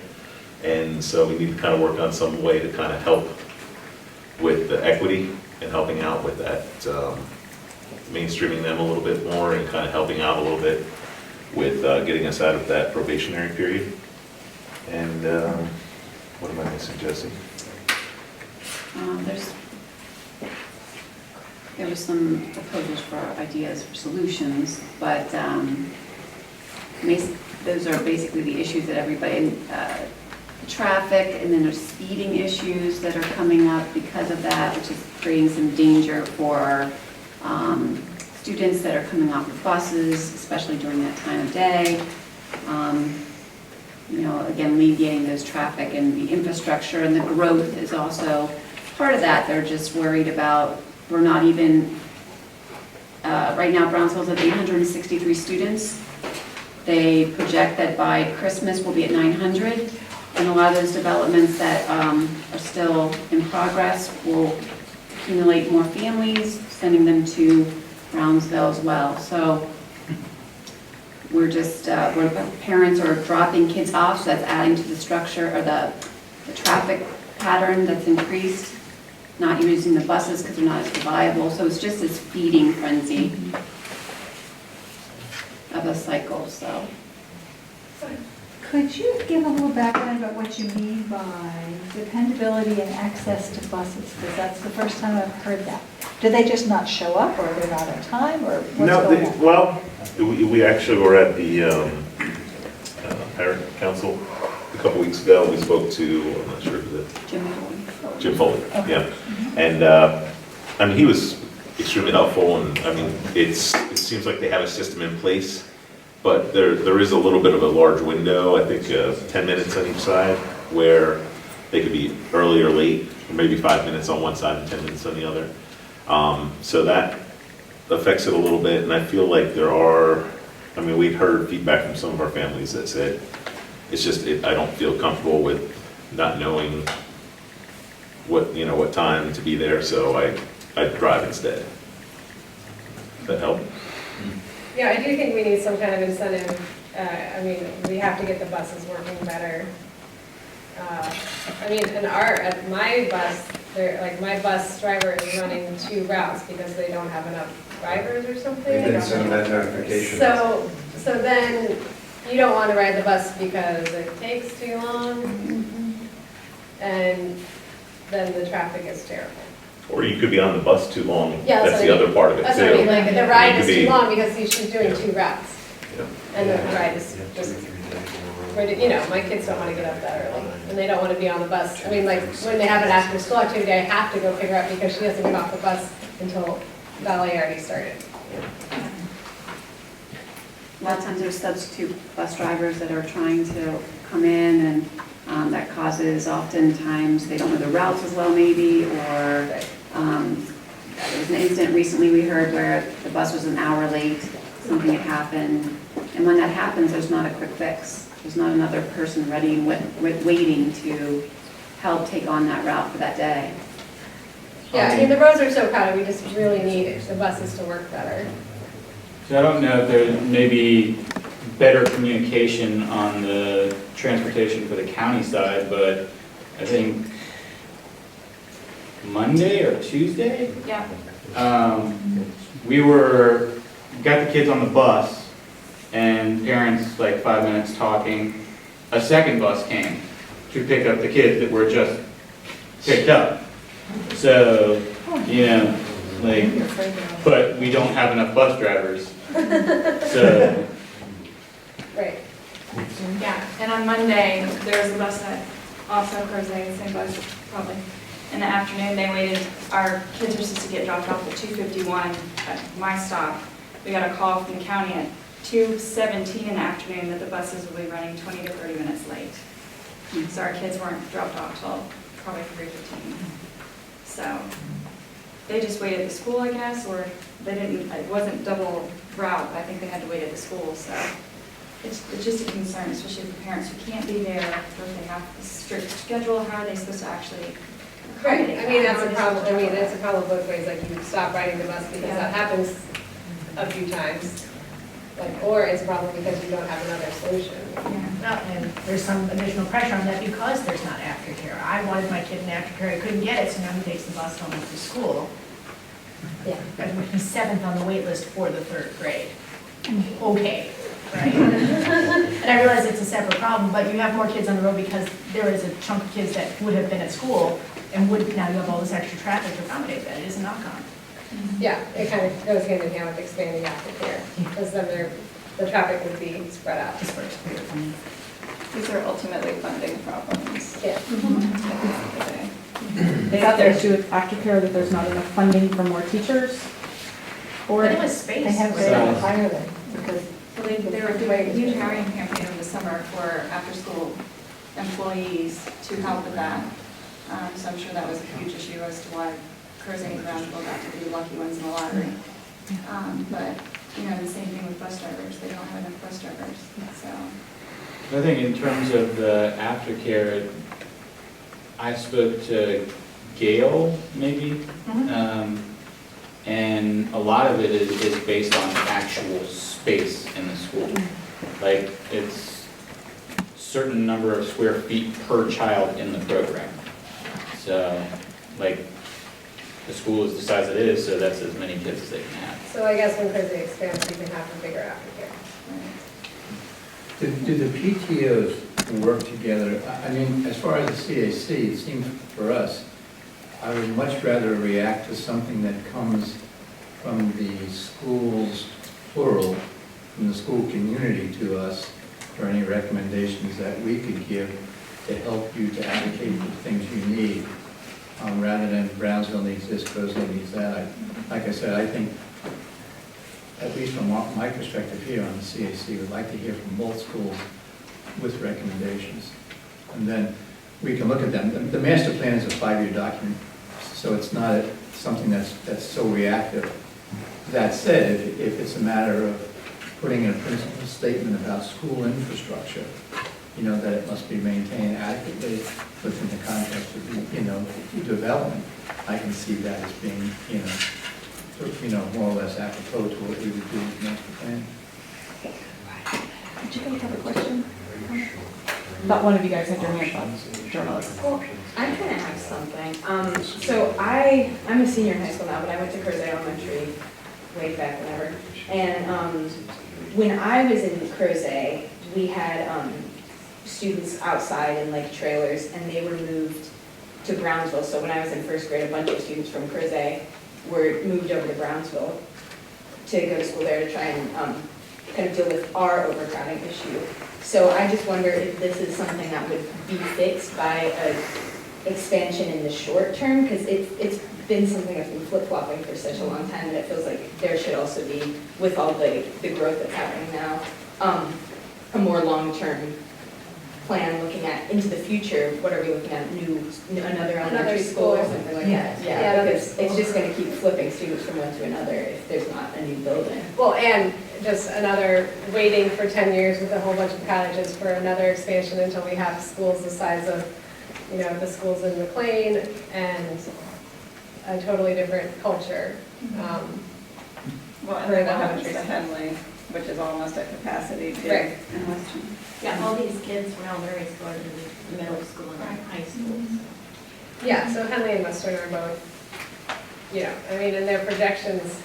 And so we need to kind of work on some way to kind of help with the equity and helping out with that, mainstreaming them a little bit more and kind of helping out a little bit with getting us out of that probationary period. And what am I missing, Jesse? There was some proposals for ideas for solutions, but those are basically the issues that everybody, traffic, and then there's speeding issues that are coming up because of that, which is creating some danger for our students that are coming off of buses, especially during that time of day. You know, again, alleviating those traffic, and the infrastructure and the growth is also part of that. They're just worried about, we're not even, right now Brownsville's at 863 students. They project that by Christmas we'll be at 900, and a lot of those developments that are still in progress will accumulate more families, sending them to Brownsville as well. So we're just, parents are dropping kids off, so that's adding to the structure, or the traffic pattern that's increased, not using the buses because they're not as reliable. So it's just this feeding frenzy of a cycle, so. Could you give a little background about what you mean by dependability and access to buses? Because that's the first time I've heard that. Do they just not show up, or they're not on time, or what's going on? Well, we actually were at the parent council a couple weeks ago. We spoke to, I'm not sure who the Jim Foley, yeah. And I mean, he was extremely helpful, and I mean, it seems like they have a system in place, but there is a little bit of a large window, I think 10 minutes on each side, where they could be early or late, or maybe 5 minutes on one side and 10 minutes on the other. So that affects it a little bit, and I feel like there are, I mean, we'd heard feedback from some of our families that said, it's just, I don't feel comfortable with not knowing what time to be there, so I drive instead. Does that help? Yeah, I do think we need some kind of incentive. I mean, we have to get the buses working better. I mean, at my bus, my bus driver is running 2 routes because they don't have enough drivers or something. They didn't send that notification. So then you don't want to ride the bus because it takes too long, and then the traffic is terrible. Or you could be on the bus too long. Yeah, that's the other part of it too. That's what I mean, like the ride is You could too long because she's doing 2 routes. Yeah. And the ride is just, my kids don't want to get up that early, and they don't want to be on the bus. I mean, like, when they have an after-school activity, I have to go pick her up because she doesn't get off the bus until ballet already started. A lot of times there's substitute bus drivers that are trying to come in, and that causes oftentimes they don't know the routes as well maybe, or there was an incident recently we heard where the bus was an hour late, something had happened, and when that happens, there's not a quick fix. There's not another person ready and waiting to help take on that route for that day. Yeah, I mean, the roads are so crowded, we just really need the buses to work better. So I don't know if there may be better communication on the transportation for the county side, but I think Monday or Tuesday, Yeah. we got the kids on the bus, and parents, like 5 minutes talking, a second bus came to pick up the kids that were just picked up. So, but we don't have enough bus drivers. So. Right. Yeah, and on Monday, there was a bus that also Crozet, same bus, probably. In the afternoon, they waited, our kids were supposed to get dropped off at 2:51 at my stop. We got a call from the county at 2:17 in the afternoon that the buses will be running 20 to 30 minutes late. So our kids weren't dropped off till probably 3:15. So they just waited at the school, I guess, or they didn't, it wasn't double route, but I think they had to wait at the school, so. It's just a concern, especially for parents who can't be there, or if they have a strict schedule, how are they supposed to actually Right, accommodate I mean, that? that's a problem, it's a problem both ways, like you stop riding the bus because that happens a few times. Or it's a problem because you don't have another solution. Well, and there's some additional pressure on that because there's not aftercare. I wanted my kid in aftercare, I couldn't get it, so now he takes the bus home after school. Yeah. He's 7th on the wait list for the 3rd grade. Okay, right? And I realize it's a separate problem, but you have more kids on the road because there is a chunk of kids that would have been at school and now you have all this extra traffic to accommodate that. It is a knock-on. Yeah, it kind of goes hand in hand with expanding aftercare, because then the traffic would be spread out. These are ultimately funding problems. Yeah. At the end of the day. Is that the issue with aftercare, that there's not enough funding for more teachers? Or But it was space. They have to hire them because Well, they were doing a huge hiring campaign in the summer for after-school employees to help with that. So I'm sure that was a huge issue as to why Crozet and Brownsville got to be the lucky ones in the lottery. But, the same thing with bus drivers. They don't have enough bus drivers, so. I think in terms of the aftercare, I spoke to Gail, maybe, and a lot of it is based on actual space in the school. Like, it's certain number of square feet per child in the program. So, like, the school is the size it is, so that's as many kids as they can have. So I guess when Crozet expands, we can have a bigger aftercare. Do the PTOs work together? I mean, as far as the CAC, it seems for us, I would much rather react to something that comes from the schools, plural, from the school community to us, for any recommendations that we could give to help you to advocate for the things you need, rather than Brownsville needs this, Crozet needs that. Like I said, I think, at least from my perspective here on the CAC, would like to hear from both schools with recommendations. And then we can look at them. The master plan is a 5-year document, so it's not something that's so reactive. That said, if it's a matter of putting in a principal statement about school infrastructure, that it must be maintained adequately within the context of, development, I can see that as being, more or less apropos to what we would do with the master plan. Did you guys have a question? Thought one of you guys had your hand up, journalist. Well, I kind of have something. So I'm a senior in high school now, but I went to Crozet Elementary way back whenever. And when I was in Crozet, we had students outside in like trailers, and they were moved to Brownsville. So when I was in first grade, a bunch of students from Crozet were moved over to Brownsville to go to school there to try and kind of deal with our overcrowding issue. So I just wonder if this is something that would be fixed by an expansion in the short term, because it's been something that's been flip-flopping for such a long time that it feels like there should also be, with all the growth that's happening now, a more long-term plan looking at into the future. What are we looking at? Another elementary school or something like that? Yeah, because it's just going to keep flipping students from one to another if there's not a new building. Well, and just another waiting for 10 years with a whole bunch of cottages for another expansion until we have schools the size of, the schools in McLean and a totally different culture. Well, and then what happens to Henley, which is almost at capacity too. Right. in Western. Yeah, all these kids from elementary school to the middle school and high school. Yeah, so Henley and Western are both, and their projections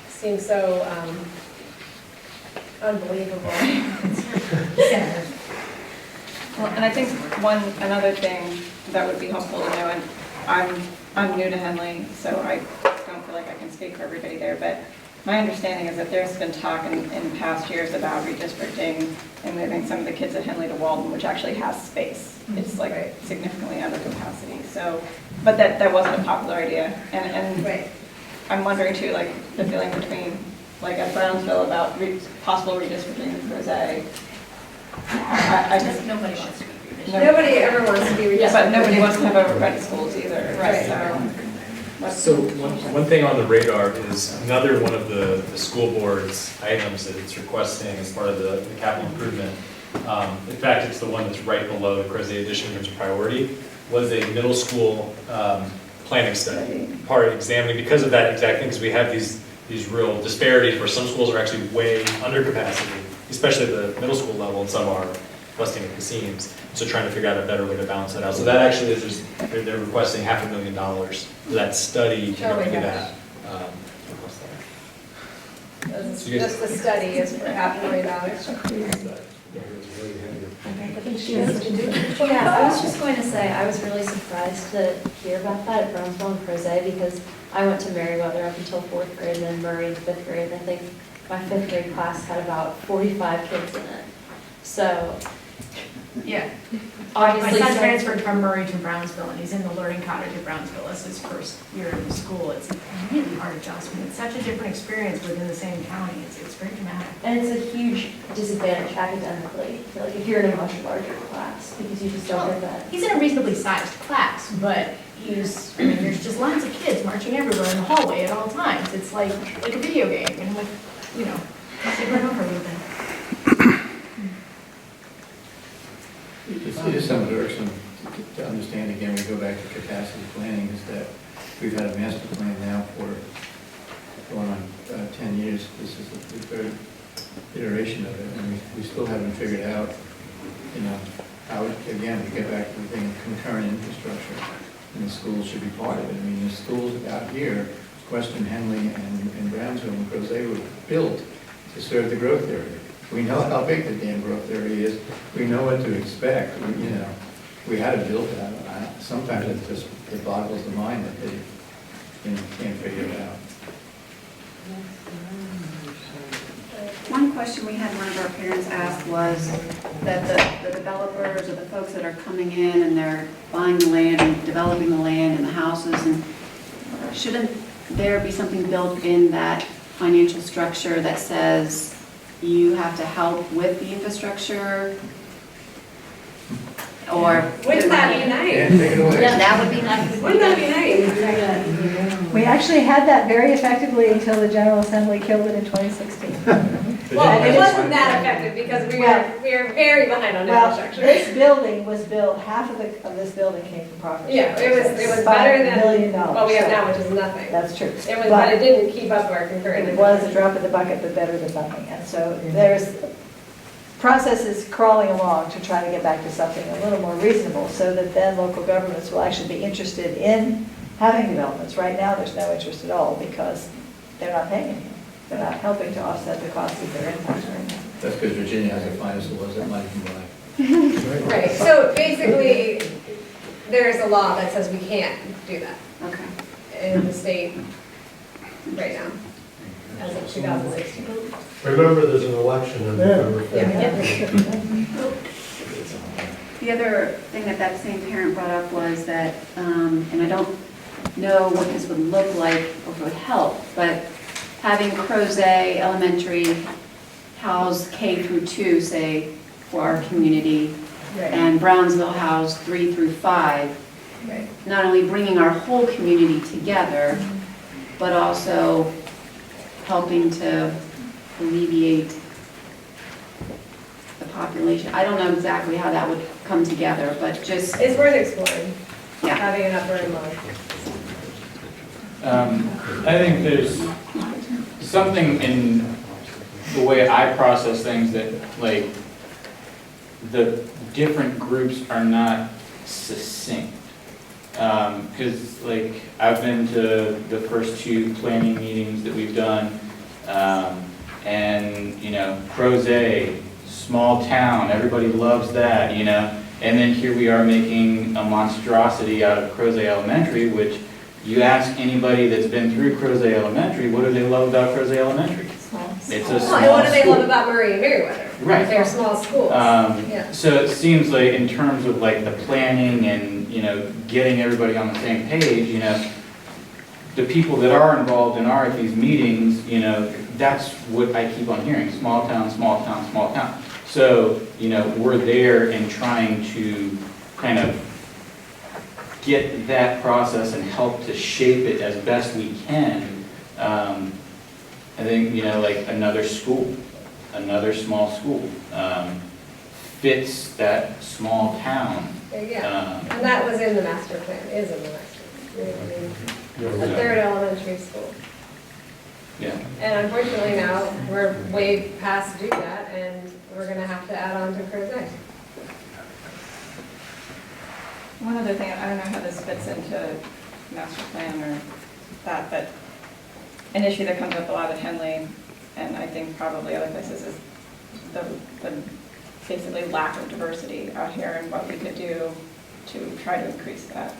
seem so unbelievable. Yeah. Well, and I think another thing that would be helpful to know, and I'm new to Henley, so I don't feel like I can speak for everybody there, but my understanding is that there's been talk in past years about redistricting and moving some of the kids at Henley to Walden, which actually has space. It's like significantly under capacity. So, but that wasn't a popular idea. And I'm wondering too, like the feeling between like at Brownsville about possible redistricting in Crozet. I just Nobody wants to be redistricted. Nobody ever wants to be redistricted. Yeah, but nobody wants to have overcrowded schools either. Right. So one thing on the radar is another one of the school board's items that it's requesting as part of the capital improvement. In fact, it's the one that's right below the Crozet addition in terms of priority, was a middle school planning study. Part of examining, because of that exact thing, because we have these real disparities where some schools are actually way under capacity, especially at the middle school level, and some are busting at the seams. So trying to figure out a better way to balance that out. So that actually is, they're requesting $500,000 for that study to go into that. Just the study is for $500,000. Yeah, I was just going to say, I was really surprised to hear about that at Brownsville and Crozet because I went to Merriweather up until 4th grade and then Murray in 5th grade. And I think my 5th grade class had about 45 kids in it. So Yeah. Obviously, My son so- transferred from Murray to Brownsville, and he's in the learning cottage at Brownsville. That's his first year in school. It's a really hard adjustment. It's such a different experience within the same county. It's very dramatic. And it's a huge disadvantage academically, like if you're in a much larger class, because you just don't get that. He's in a reasonably sized class, but I mean, there's just lots of kids marching everywhere in the hallway at all times. It's like a video game, and like, you know, take it over a little bit. It is somewhat irksome to understand, again, we go back to capacity planning, is that we've had a master plan now for going on 10 years. This is the third iteration of it, and we still haven't figured out, you know, how, again, we get back to the thing of concurrent infrastructure, and the schools should be part of it. I mean, the schools out here, Western Henley and Brownsville and Crozet were built to serve the growth area. We know how big the damn growth area is. We know what to expect. You know, we had it built out. Sometimes it boggles the mind that they can't figure it out. One question we had one of our parents ask was that the developers or the folks that are coming in and they're buying the land and developing the land and the houses, and shouldn't there be something built in that financial structure that says you have to help with the infrastructure? Or Wouldn't that be nice? Yeah, take it away. Yeah, that would be nice. Wouldn't that be nice? We actually had that very effectively until the General Assembly killed it in 2016. Well, it wasn't that effective because we are very behind on Well, infrastructure. this building was built, half of this building came from property. Yeah, it was better than $5 million. what we have now, which is nothing. That's true. It was, but it didn't keep up our concurrent. It was a drop in the bucket, but better than nothing. And so there's processes crawling along to try to get back to something a little more reasonable so that then local governments will actually be interested in having developments. Right now, there's no interest at all because they're not paying anything. They're not helping to offset the costs of their impacts right now. That's because Virginia has the finest laws that might can buy. Right, so basically, there's a law that says we can't do that Okay. in the state right now, as of 2016. Remember, there's an election in November. The other thing that same parent brought up was that, and I don't know what this would look like or if it would help, but having Crozet Elementary house K through 2, say, for our community, and Brownsville house 3 through 5, not only bringing our whole community together, but also helping to alleviate the population. I don't know exactly how that would come together, but just... It's worth exploring, yeah, having an upper in mind. I think there's something in the way I process things that, like, the different groups are not succinct. Because, like, I've been to the first 2 planning meetings that we've done, and, you know, Crozet, small town, everybody loves that, you know, and then here we are making a monstrosity out of Crozet Elementary, which you ask anybody that's been through Crozet Elementary, what do they love about Crozet Elementary? It's a small And what do they school. love about Murray and Meriwether? Right. They're small schools. Yeah. So it seems like in terms of like the planning and, you know, getting everybody on the same page, you know, the people that are involved and are at these meetings, you know, that's what I keep on hearing, small town, small town, small town. So, you know, we're there and trying to kind of get that process and help to shape it as best we can. I think, you know, like another school, another small school, fits that small town. Yeah, and that was in the master plan, is in the master plan. I mean, a third elementary school. Yeah. And unfortunately now, we're way past do that, and we're gonna have to add on to Crozet. One other thing, I don't know how this fits into master plan or that, but an issue that comes up a lot at Henley, and I think probably other places, is the basically lack of diversity out here and what we could do to try to increase that.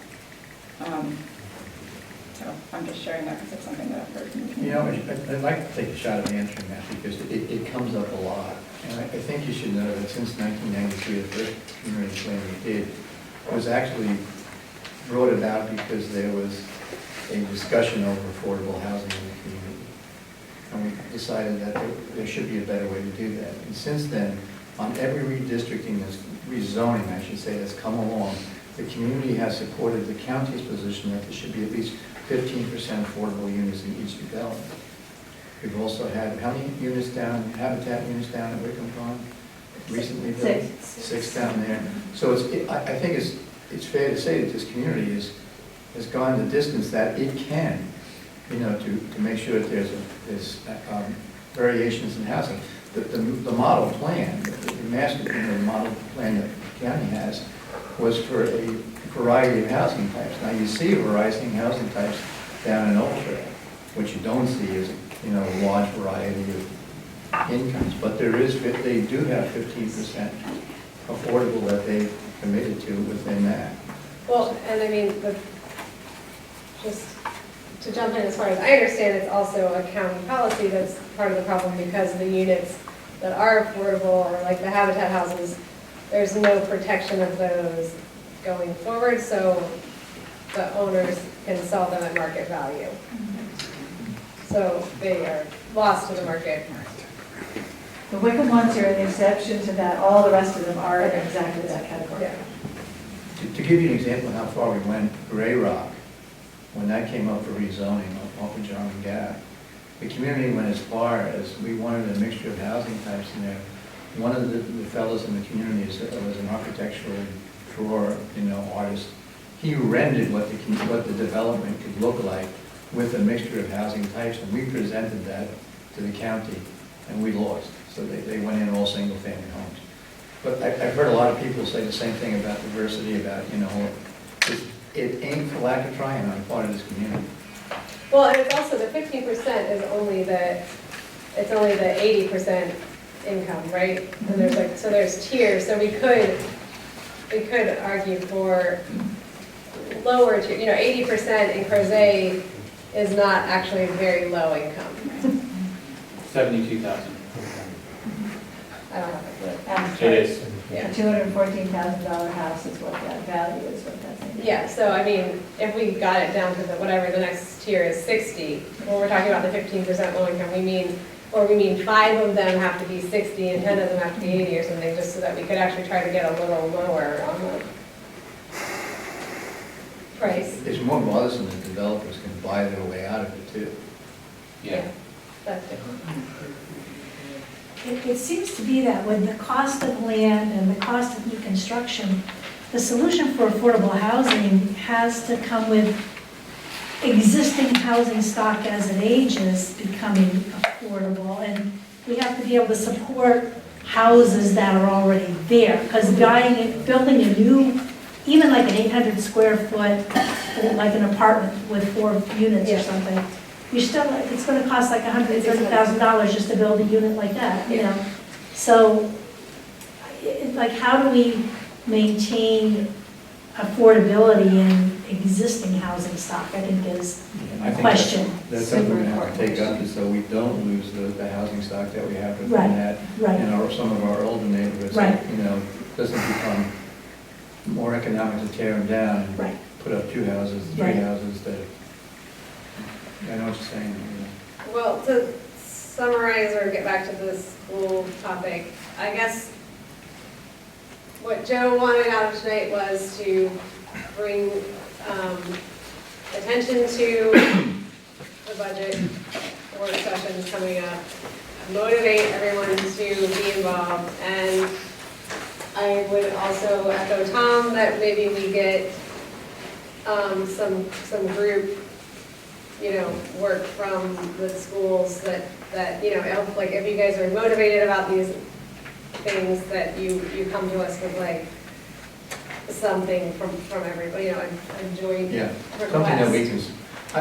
So I'm just sharing that because it's something that I've heard from the community. You know, I'd like to take a shot at answering that because it comes up a lot. And I think you should know that since 1993, the first community plan we did was actually brought about because there was a discussion over affordable housing in the community. And we decided that there should be a better way to do that. And since then, on every redistricting, rezoning, I should say, that's come along, the community has supported the county's position that there should be at least 15% affordable units in each development. We've also had, how many units down, Habitat units down at Wickham Pond recently built? 6 down there. So I think it's fair to say that this community has gone the distance that it can, to make sure that there's variations in housing. The model plan, the master plan, the model plan that the county has was for a variety of housing types. Now you see a variety of housing types down in Old Trail. What you don't see is, a large variety of incomes, but they do have 15% affordable that they committed to within that. Well, and I mean, just to jump in, as far as I understand, it's also a county policy that's part of the problem, because the units that are affordable, or like the Habitat houses, there's no protection of those going forward, so the owners can sell them at market value. So they are lost to the market. The Wickham ones are an exception to that, all the rest of them are in exactly that category. Yeah. To give you an example of how far we went, Gray Rock, when that came up for rezoning off of Jarman Gap, the community went as far as we wanted a mixture of housing types in there. One of the fellows in the community was an architectural drawer, artist. He rendered what the development could look like with a mixture of housing types, and we presented that to the county, and we lost. So they went in all single-family homes. But I've heard a lot of people say the same thing about diversity, about, it ain't for lack of trying on the part of this community. Well, and it's also, the 15% is only the 80% income, right? And there's tiers, so we could argue for lower tier, 80% in Crozet is not actually very low income. 72,000. I don't have It is. A $214,000 house is what that value is, what that's. Yeah, so I mean, if we got it down to whatever the next tier is 60, when we're talking about the 15% low income, we mean 5 of them have to be 60 and 10 of them have to be 80 or something, just so that we could actually try to get a little lower on the price. It's more bothersome that developers can buy their way out of it too. Yeah, that's different. It seems to be that with the cost of land and the cost of new construction, the solution for affordable housing has to come with existing housing stock as it ages becoming affordable. And we have to be able to support houses that are already there. Because building a new, even like an 800 square foot, like an apartment with 4 units or something, it's going to cost like $130,000 just to build a unit like that, So, like, how do we maintain affordability in existing housing stock, I think is a question. That's something we're going to have to take up, is so we don't lose the housing stock that we have within Right, that. right. In some of our older neighborhoods, Right. Doesn't become more economic to tear them down and Right. put up 2 houses, 3 Right. houses that, I know what you're saying. Well, to summarize or get back to the school topic, I guess what Joe wanted out of tonight was to bring attention to the budget work sessions coming up, motivate everyone to be involved, and I would also echo Tom that maybe we get some group work from the schools that help, like, if you guys are motivated about these things, that you come to us with like something from everybody, a joint request. Something that we can,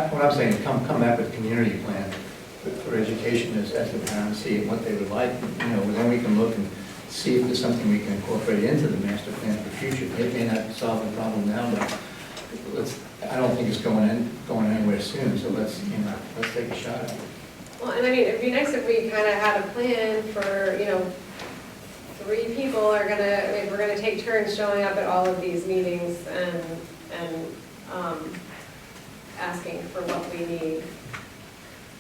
what I'm saying is come back with a community plan for education as the parents see what they would like, then we can look and see if there's something we can incorporate into the master plan for the future. It may not solve the problem now, but I don't think it's going anywhere soon, so let's take a shot at it. Well, and I mean, it'd be nice if we kind of had a plan for, 3 people are gonna, we're gonna take turns showing up at all of these meetings and asking for what we need.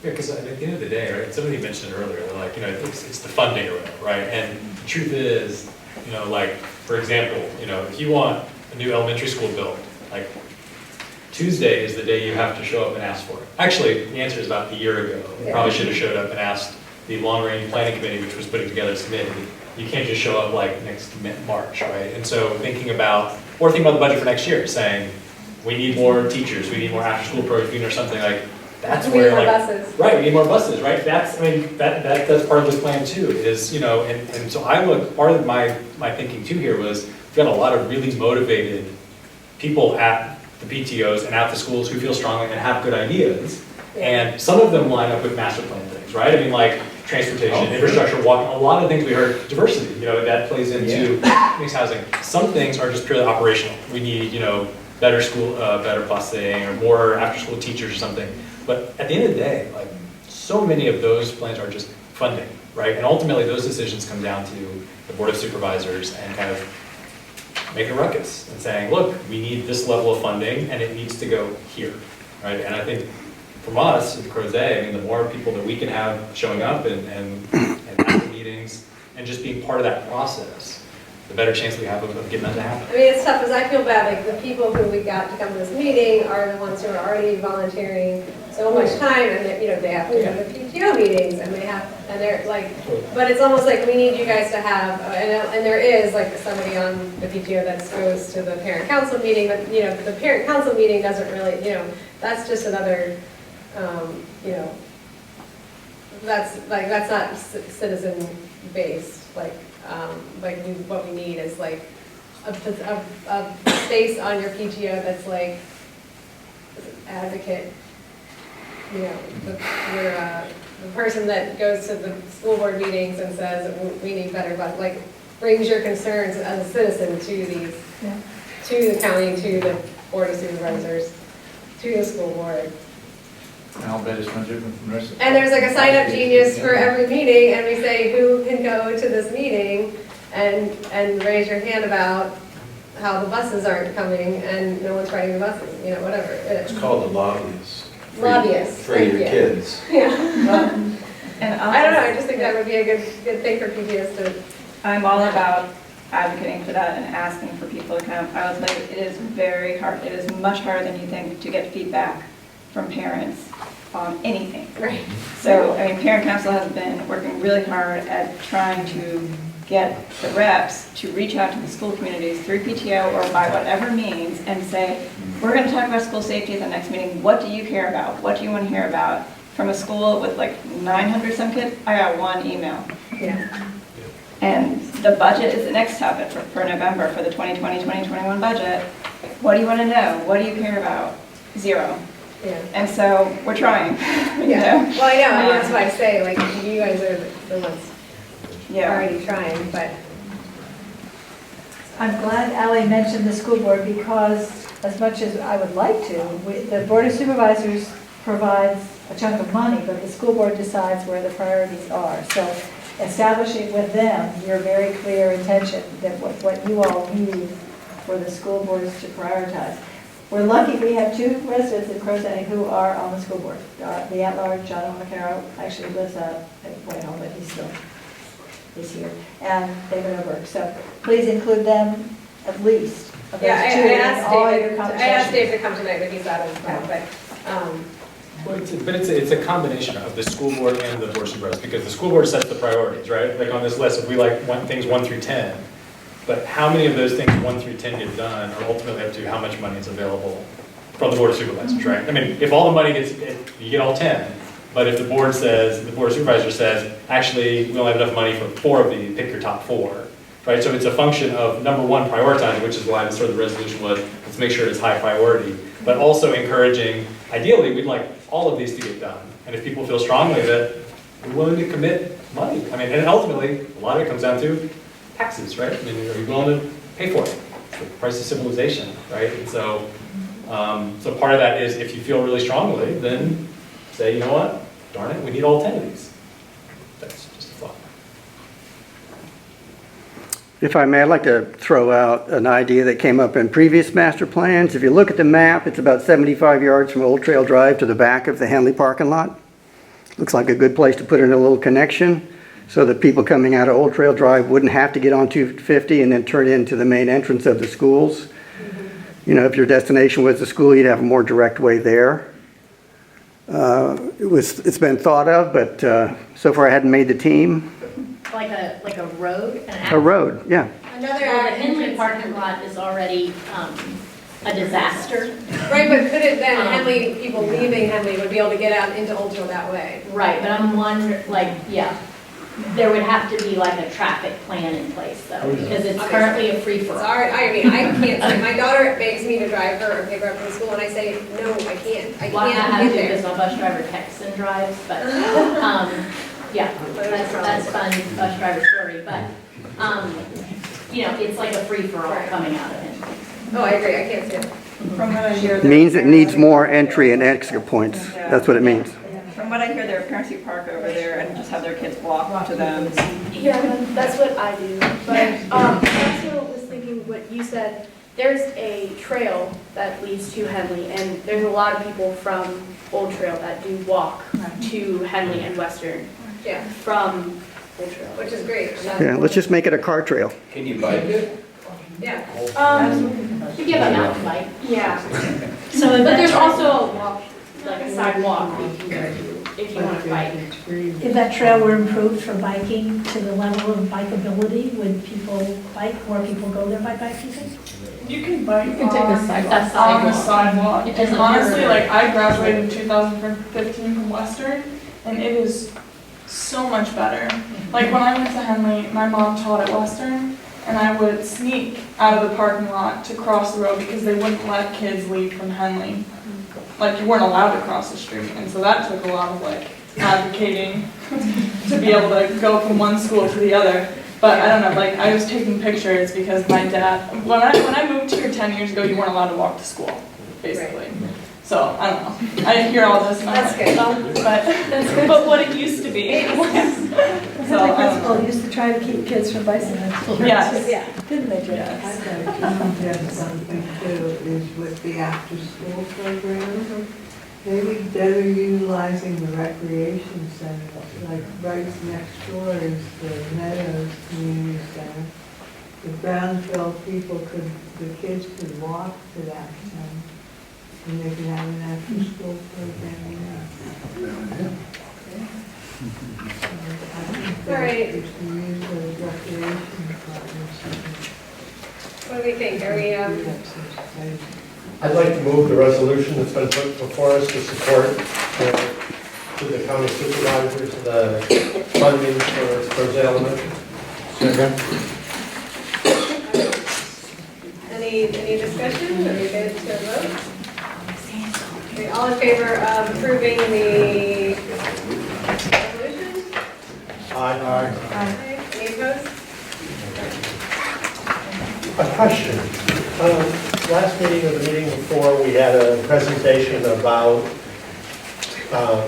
Yeah, because at the end of the day, right, somebody mentioned earlier, they're like, it's the funding or whatever, right? And the truth is, like, for example, if you want a new elementary school built, like, Tuesday is the day you have to show up and ask for it. Actually, the answer is about a year ago. You probably should have showed up and asked the long-range planning committee, which was putting together this committee. You can't just show up like next March, right? And so thinking about the budget for next year, saying, we need more teachers, we need more after-school programming or something like, that's We need where more like, buses. right, we need more buses, right? That's part of this plan too, is, and so part of my thinking too here was, we've got a lot of really motivated people at the PTOs and at the schools who feel strongly and have good ideas. And some of them line up with master plan things, right? I mean, like transportation, infrastructure, walking, a lot of things we heard, diversity, that plays into mixed housing. Some things are just purely operational. We need, better school, better busing or more after-school teachers or something. But at the end of the day, like, so many of those plans are just funding, right? And ultimately, those decisions come down to the Board of Supervisors and kind of making a ruckus and saying, look, we need this level of funding and it needs to go here, right? And I think from us at Crozet, I mean, the more people that we can have showing up and at the meetings and just being part of that process, the better chance we have of getting that to happen. I mean, it's tough, because I feel bad, like, the people who we got to come to this meeting are the ones who are already volunteering so much time, and they have to go to PTO meetings, and they're like, but it's almost like we need you guys to have, and there is, like, somebody on the PTO that goes to the parent council meeting, but, the parent council meeting doesn't really, that's just another, that's not citizen based, what we need is like a space on your PTO that's like advocate, the person that goes to the school board meetings and says we need better, but like brings your concerns as a citizen to these, to the county, to the board of supervisors, to the school board. And I'll bet it's no different from the rest of the. And there's like a sign-up genius for every meeting, and we say, who can go to this meeting, and raise your hand about how the buses aren't coming, and no one's riding the buses, whatever. It's called a lobbyist. Lobbyists. For your thank you. kids. Yeah. And I don't know, I just think that would be a good thing for PTOs to. I'm all about advocating for that and asking for people to come. I will tell you, it is very hard. It is much harder than you think to get feedback from parents on anything. Right. So, I mean, Parent Council has been working really hard at trying to get the reps to reach out to the school communities through PTO or by whatever means and say, we're going to talk about school safety at the next meeting. What do you care about? What do you want to hear about? From a school with like 900 some kids, I got one email. Yeah. And the budget is the next topic for November for the 2020-2021 budget. What do you want to know? What do you care about? Zero. Yeah. And so we're trying. Yeah. Well, I know, and that's why I say, like, you guys are the ones already trying, but. I'm glad Ally mentioned the school board, because as much as I would like to, the Board of Supervisors provides a chunk of money, but the school board decides where the priorities are. So establishing with them your very clear intention that what you all need for the school boards to prioritize. We're lucky we have 2 residents in Crozet who are on the school board. The at-large, John O'Macaro, actually lives at White Home, but he's still is here, and David Oberg. So please include them at least. Of Yeah, those 2 in all your I asked conversations. Dave to come tonight, but he's out of town, but. Well, it's a combination of the school board and the board of supervisors, because the school board sets the priorities, right? Like on this list, if we want things 1 through 10, but how many of those things 1 through 10 get done are ultimately up to how much money is available from the board of supervisors, right? I mean, if all the money you get all 10, but if the board of supervisors says, actually, we only have enough money for 4 of these, pick your top 4, right? So it's a function of, number one, prioritizing, which is why the resolution was, let's make sure it's high priority, but also encouraging, ideally, we'd like all of these to get done. And if people feel strongly that we're willing to commit money, I mean, and ultimately, a lot of it comes down to taxes, right? I mean, are you willing to pay for it? It's the price of civilization, right? And so, so part of that is, if you feel really strongly, then say, you know what, darn it, we need all 10 of these. That's just a thought. If I may, I'd like to throw out an idea that came up in previous master plans. If you look at the map, it's about 75 yards from Old Trail Drive to the back of the Henley parking lot. Looks like a good place to put in a little connection so that people coming out of Old Trail Drive wouldn't have to get on 250 and then turn into the main entrance of the schools. You know, if your destination was the school, you'd have a more direct way there. It's been thought of, but so far I hadn't made the team. Like a road? A road, yeah. Well, the Henley parking lot is already a disaster. Right, but could it then, Henley, people leaving Henley would be able to get out into Old Trail that way? Right, but I'm wondering, yeah, there would have to be like a traffic plan in place though, because it's currently a free-for-all. Sorry, I mean, I can't say, my daughter begs me to drive her or pick her up from school, and I say, no, I can't. I Well, I can't have get to there. because my bus driver texts and drives, but, yeah, that's fun bus driver story, but, you know, it's like a free-for-all coming out of it. Oh, I agree, I can't see it. From what I hear, Means it needs more entry and exit points. That's what it means. From what I hear, there are parents who park over there and just have their kids walk to them. Yeah, that's what I do. But I also was thinking what you said, there's a trail that leads to Henley, and there's a lot of people from Old Trail that do walk to Henley and Western Yeah, from Old Trail. which is great. Yeah, let's just make it a car trail. Can you bike it? Yeah. You give a mountain bike. Yeah. So But there's there's also a walk, like a sidewalk if you want to bike. If that trail were improved for biking to the level of bikeability, would people bike, more people go there by bike, you think? You can bike You can take the sidewalk. on the sidewalk. It doesn't And honestly, hurt. like I graduated in 2015 from Western, and it is so much better. Like when I went to Henley, my mom taught at Western, and I would sneak out of the parking lot to cross the road because they wouldn't let kids leave from Henley. Like you weren't allowed to cross the street, and so that took a lot of like advocating to be able to go from one school to the other. But I don't know, like I was taking pictures because my dad, when I moved here 10 years ago, you weren't allowed to walk to school, basically. So I don't know. I hear all this and I'm That's like, good. oh, but what it used to be. So the principal used to try to keep kids from bicycling. Yes. Yeah. Didn't they, Jay? Yes. I'd like to suggest something too, is with the after-school program, maybe better utilizing the recreation center, like right next door is the Meadows Community Center. The Brownsville people the kids could walk to that center, and they could have an after-school program there. All right. It's the use of the recreation department. What do we think? Are we, I'd like to move the resolution that's been put before us to support to the county supervisors, the funding for Crozet Elementary. any discussion? Are we good to vote? Okay, all in favor of approving the resolution? Aye. Aye. Any opposed? A question. Last meeting or the meeting before, we had a presentation about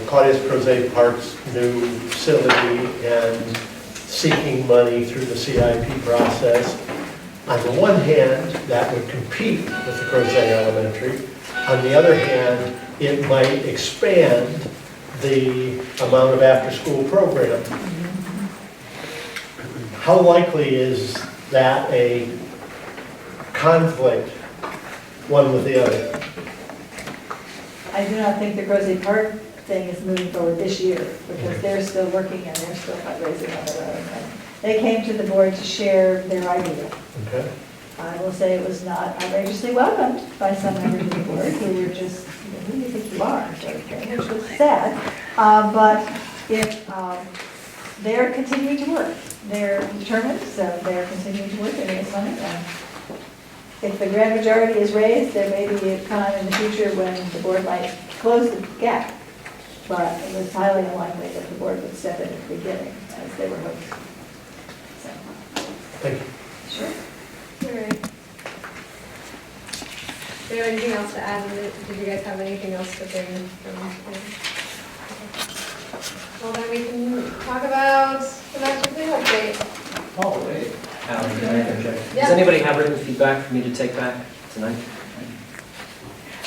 Claudius Crozet Park's new facility and seeking money through the CIP process. On the one hand, that would compete with the Crozet Elementary. On the other hand, it might expand the amount of after-school program. How likely is that a conflict, one with the other? I do not think the Crozet Park thing is moving forward this year, because they're still working and they're still fundraising on their own. And they came to the board to share their idea. Okay. I will say it was not outrageously welcomed by some members of the board who were just, who do you think you are, sort of thing, which was sad. But if they're continuing to work, they're determined, so they're continuing to work, they're raising money. And if the grand majority is raised, there may be a time in the future when the board might close the gap. But it was highly unlikely that the board would step in at the beginning, as they were hoping. So. Thank you. Sure. All right. Do you have anything else to add? Did you guys have anything else to bring from? Well, then we can talk about the master plan update. Oh, wait. Alan, can I interject? Does anybody have written feedback for me to take back tonight?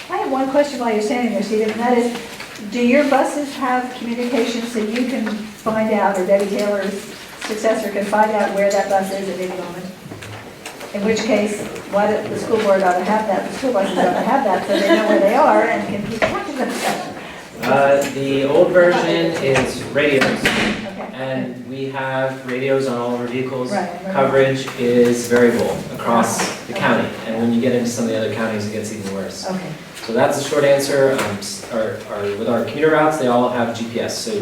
I have one question while you're standing there, Stephen, and that is, do your buses have communication so you can find out, or Debbie Taylor's successor can find out where that bus is at any moment? In which case, why the school board ought to have that, the school buses ought to have that, so they know where they are and can keep track of themselves. The old version is radios, and we have radios on all of our vehicles. Right. Coverage is variable across the county, and when you get into some of the other counties, it gets even worse. Okay. So that's the short answer. With our commuter routes, they all have GPS, so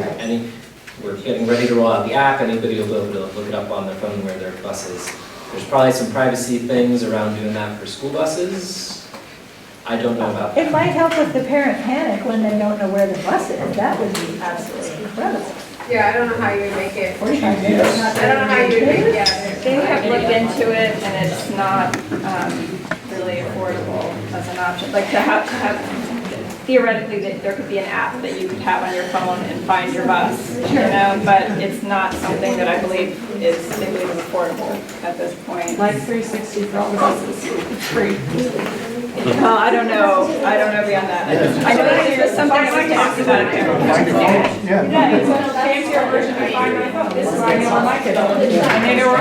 we're getting ready to roll out the app. Anybody will be able to look it up on their phone where their bus is. There's probably some privacy things around doing that for school buses. I don't know about that. It might help with the parent panic when they don't know where the bus is. That would be absolutely incredible. Yeah, I don't know how you would make it. 45 minutes. I don't know how you would make it, yeah. They have looked into it, and it's not really affordable as an option. Like to have theoretically, there could be an app that you could have on your phone and find your bus, you know, but it's not something that I believe is affordable at this point. Like 360 for all the buses, it's free. Well, I don't know beyond that. I know that there's something that we talked about it. Yeah, it's a fancier version of Find My Phone. This is why I don't like it. I made it work.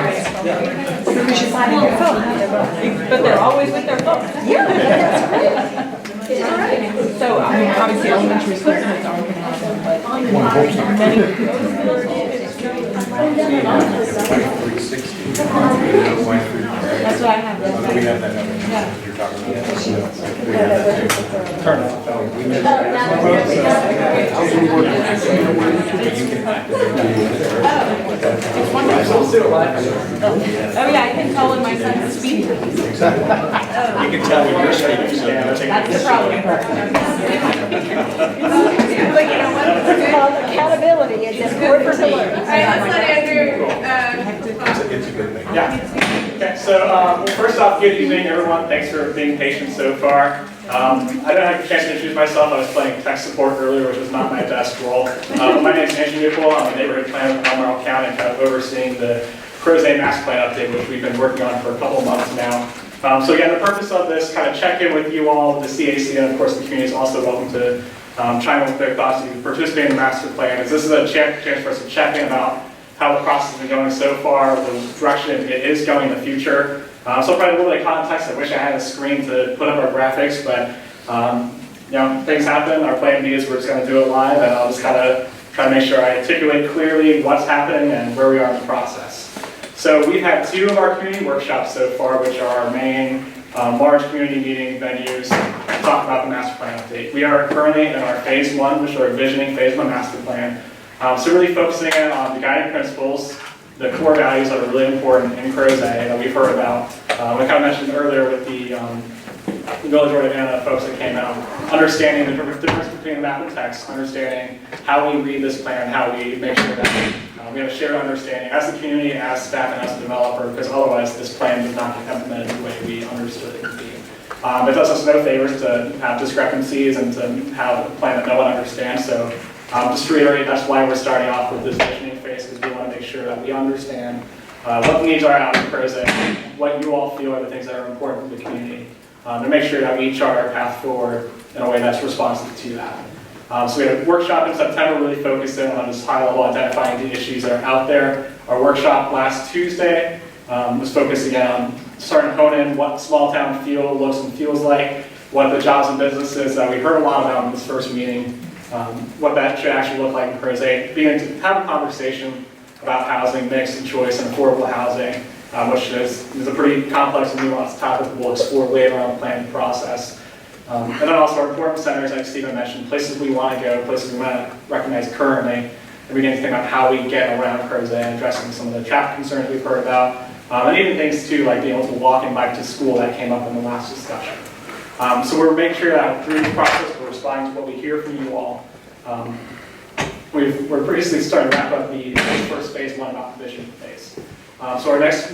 You should find your phone. But they're always with their phone. Yeah, that's great. So, I mean, obviously elementary school kids aren't going to have them, but many That's what I have. We have that number. Yeah. You're talking about. Oh, yeah, I can tell when my son's speeding. Exactly. You can tell when you're speaking, so That's the problem. But you know what? It's called accountability. It's important to learn. All right, let's let Andrew, it's a good thing. Yeah. Okay, so well, first off, good evening, everyone. Thanks for being patient so far. I don't have a chance to introduce myself. I was playing tech support earlier, which was not my best role. My name is Andrew Newpool. I'm a neighborhood planner in Elmore County, kind of overseeing the Crozet master plan update, which we've been working on for a couple of months now. So again, the purpose of this kind of check-in with you all, the CAC, and of course the community is also welcome to chime in with their thoughts to participate in the master plan. This is a chance for us to check in about how the process has been going so far, the direction it is going in the future. So probably a little bit of context. I wish I had a screen to put up our graphics, but you know, things happen. Our plan B is we're just going to do it live, and I'll just kind of try to make sure I articulate clearly what's happening and where we are in the process. So we've had 2 of our community workshops so far, which are our main large community meeting venues to talk about the master plan update. We are currently in our phase 1, which is our visioning phase 1 master plan. So really focusing in on the guiding principles, the core values that are really important in Crozet that we've heard about. We kind of mentioned earlier with the Village Ordinana folks that came out, understanding the difference between the map and text, understanding how we read this plan, how we make sure that we have a shared understanding as the community, as staff, and as a developer, because otherwise this plan does not get implemented the way we understood it to be. It does us no favors to have discrepancies and to have a plan that no one understands. So just to reiterate, that's why we're starting off with this visioning phase, because we want to make sure that we understand what the needs are out in Crozet, what you all feel are the things that are important to the community, to make sure that we chart our path forward in a way that's responsive to that. So we had a workshop in September really focused in on just high level identifying the issues that are out there. Our workshop last Tuesday was focused again on starting to hone in what small town feel looks and feels like, what the jobs and businesses that we heard a lot about in this first meeting, what that should actually look like in Crozet, beginning to have a conversation about housing, mix and choice, and affordable housing, which is a pretty complex and nuanced topic that we'll explore later on the planning process. And then also our important centers, like Stephen mentioned, places we want to go, places we want to recognize currently, and begin to think about how we get around Crozet and addressing some of the traffic concerns we've heard about, and even things too, like being able to walk and bike to school that came up in the last discussion. So we're making sure that through the process we're responding to what we hear from you all. We're basically starting to wrap up the first phase 1 about the vision phase. So our next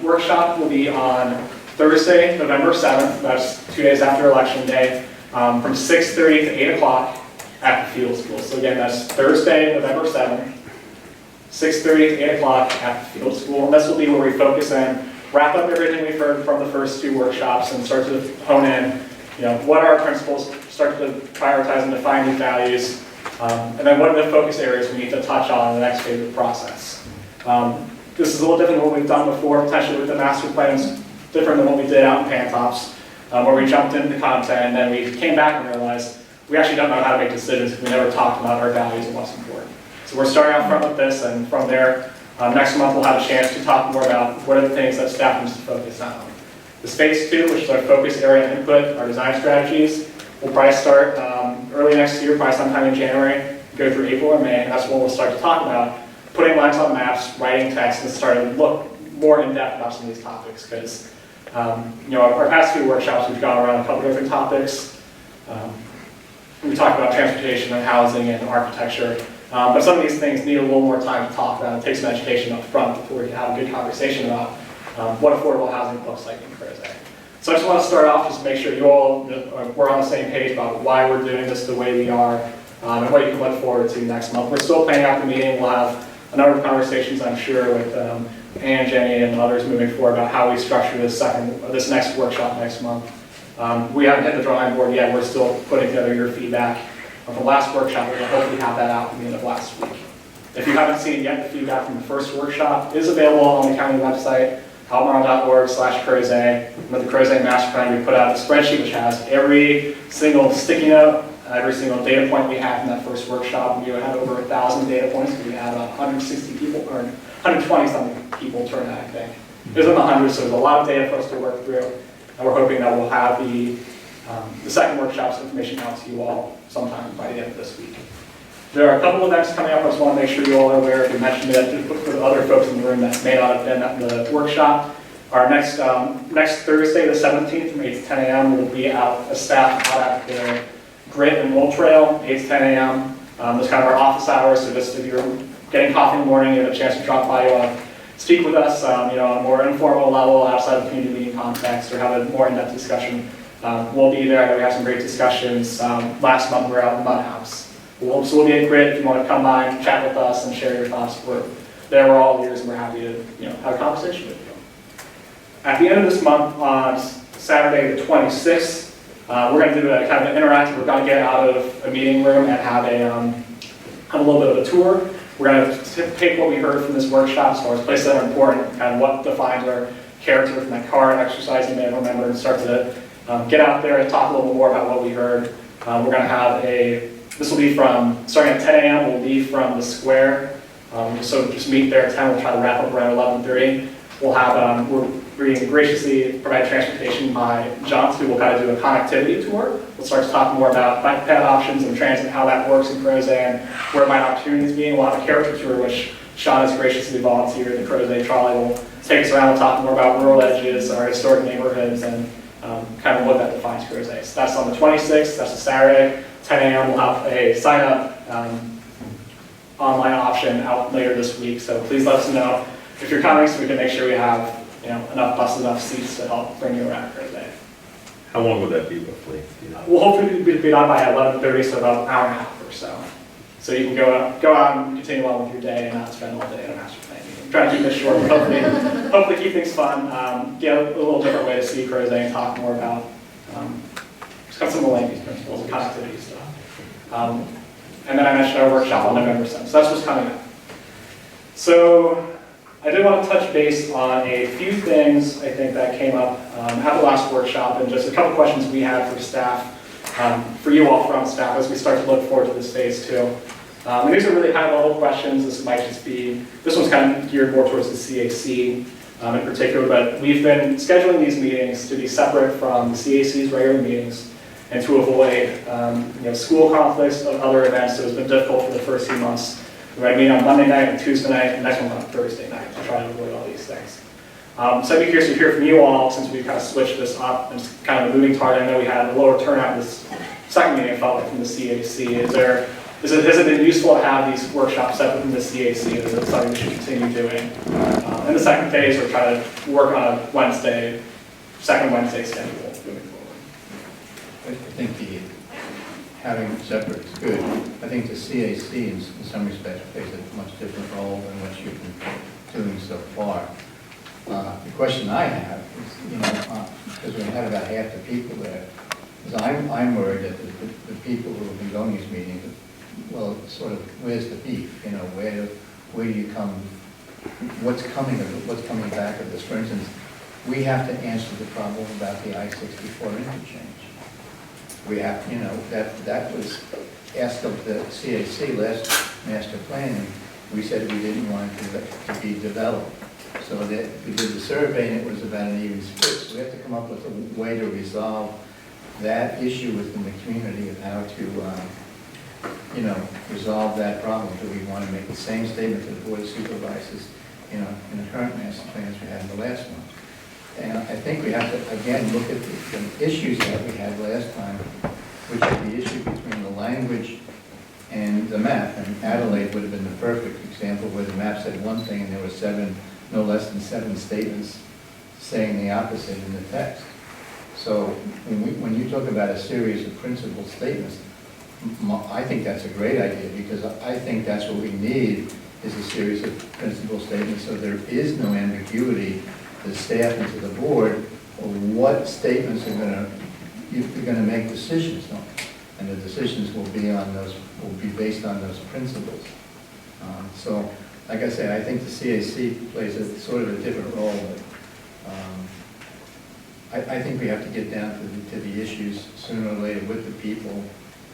workshop will be on Thursday, November 7th, that's 2 days after Election Day, from 6:30 to 8 o'clock at the field school. So again, that's Thursday, November 7th, 6:30 to 8 o'clock at the field school. And this will be where we focus in, wrap up everything we've heard from the first 2 workshops and start to hone in, what are our principles, start to prioritize and define these values, and then what are the focus areas we need to touch on in the next phase of the process. This is a little different than what we've done before, potentially with the master plans, different than what we did out in Pantops, where we jumped into the content and then we came back and realized we actually don't know how to make decisions because we never talked about our values and what's important. So we're starting out front with this, and from there, next month we'll have a chance to talk more about what are the things that staff needs to focus on. The phase 2, which is our focus area input, our design strategies, will probably start early next year, probably sometime in January, go through April or May, and that's when we'll start to talk about putting lines on maps, writing text, and start to look more in depth about some of these topics. Because our past few workshops, we've gone around a couple different topics. We talked about transportation and housing and architecture, but some of these things need a little more time to talk about and take some education up front before we can have a good conversation about what affordable housing looks like in Crozet. So I just want to start off just to make sure you all, we're on the same page about why we're doing this the way we are, and what you can look forward to next month. We're still planning out the meeting. We'll have a number of conversations, I'm sure, with Ann, Jenny, and others moving forward about how we structure this next workshop next month. We haven't hit the drawing board yet. We're still putting together your feedback from the last workshop. We're going to hopefully have that out at the end of last week. If you haven't seen it yet, the feedback from the first workshop is available on the county website, albemarle.org/Crozet. With the Crozet master plan, we put out a spreadsheet which has every single sticky note, every single data point we had from that first workshop. We had over 1,000 data points. We had 160 people, or 120 something people turn out, I think. It was in the hundreds, so there's a lot of data for us to work through. And we're hoping that we'll have the second workshop's information out to you all sometime by the end of this week. There are a couple events coming up. I just want to make sure you all are aware. We mentioned it for the other folks in the room that may not have been at the workshop. Our next Thursday, the 17th, from 8 to 10 a.m., we'll be a staff out at the Grit and Wool Trail, 8 to 10 a.m. That's kind of our office hours, so just if you're getting coffee in the morning, you have a chance to drop by, you want to speak with us on a more informal level outside of the community meeting context or have a more in-depth discussion. We'll be there. I know we had some great discussions. Last month we were out in the Mud House. So we'll be at Grit if you want to come by and chat with us and share your thoughts. We're all ears and we're happy to have a conversation with you. At the end of this month, on Saturday the 26th, we're going to do a kind of an interactive. We're going to get out of a meeting room and have a little bit of a tour. We're going to take what we heard from this workshop as far as places that are important, kind of what defines our character from that car exercise you may have remembered, and start to get out there and talk a little more about what we heard. We're going to have this will be starting at 10 a.m., we'll be from the square. So just meet there at 10, we'll try to wrap up around 11:30. We'll have, we're being graciously provided transportation by Johns, who will kind of do a connectivity tour. We'll start to talk more about bike path options and transit, how that works in Crozet, and where might opportunities be. And we'll have a character tour, which Sean has graciously volunteered. The Crozet trolley will take us around. We'll talk more about rural edges, our historic neighborhoods, and kind of what that defines Crozet. So that's on the 26th, that's a Saturday, 10 a.m. We'll have a sign-up online option out later this week, so please let us know if you're coming so we can make sure we have enough buses, enough seats to help bring you around Crozet. How long would that be roughly? We'll hopefully be done by 11:30, so about an hour and a half or so. So you can go out and continue on with your day and not spend all day at a master plan meeting. I'm trying to keep this short, but hopefully keep things fun. Get a little different way to see Crozet and talk more about some of the land use principles and connectivity stuff. And then I mentioned our workshop on November 7th. So that's what's coming up. So I did want to touch base on a few things I think that came up at the last workshop, and just a couple questions we had for staff, for you all from staff as we start to look forward to this phase 2. And these are really high-level questions. This one's kind of geared more towards the CAC in particular, but we've been scheduling these meetings to be separate from the CAC's regular meetings and to avoid school conflicts of other events. So it's been difficult for the first few months. We're going to meet on Monday night and Tuesday night, and next one on Thursday night to try to avoid all these things. So I'd be curious to hear from you all, since we've kind of switched this up and it's kind of a moving target. I know we had a lower turnout this second meeting, I felt like, from the CAC. Has it been useful to have these workshops separate from the CAC? Is it something we should continue doing? In the second phase, we're trying to work on a second Wednesday schedule moving forward. I think having separate is good. I think the CAC in some respects plays a much different role than what you've been doing so far. The question I have is, because we had about half the people there, is I'm worried that the people who have been going to these meetings, well, sort of, where's the beef? Where do you come, what's coming back of this? For instance, we have to answer the problem about the I-64 interchange. We have, that was asked of the CAC last master plan, and we said we didn't want it to be developed. So that we did the survey, and it was about an even split. So we have to come up with a way to resolve that issue within the community of how to, resolve that problem. Do we want to make the same statement to the Board of Supervisors, in the current master plan as we had in the last one? And I think we have to, again, look at the issues that we had last time, which is the issue between the language and the map. And Adelaide would have been the perfect example where the map said one thing and there were no less than 7 statements saying the opposite in the text. So when you talk about a series of principal statements, I think that's a great idea, because I think that's what we need, is a series of principal statements, so there is no ambiguity to the staff and to the board of what statements you're going to make decisions on, and the decisions will be based on those principles. So, like I say, I think the CAC plays a sort of a different role, but I think we have to get down to the issues sooner or later with the people.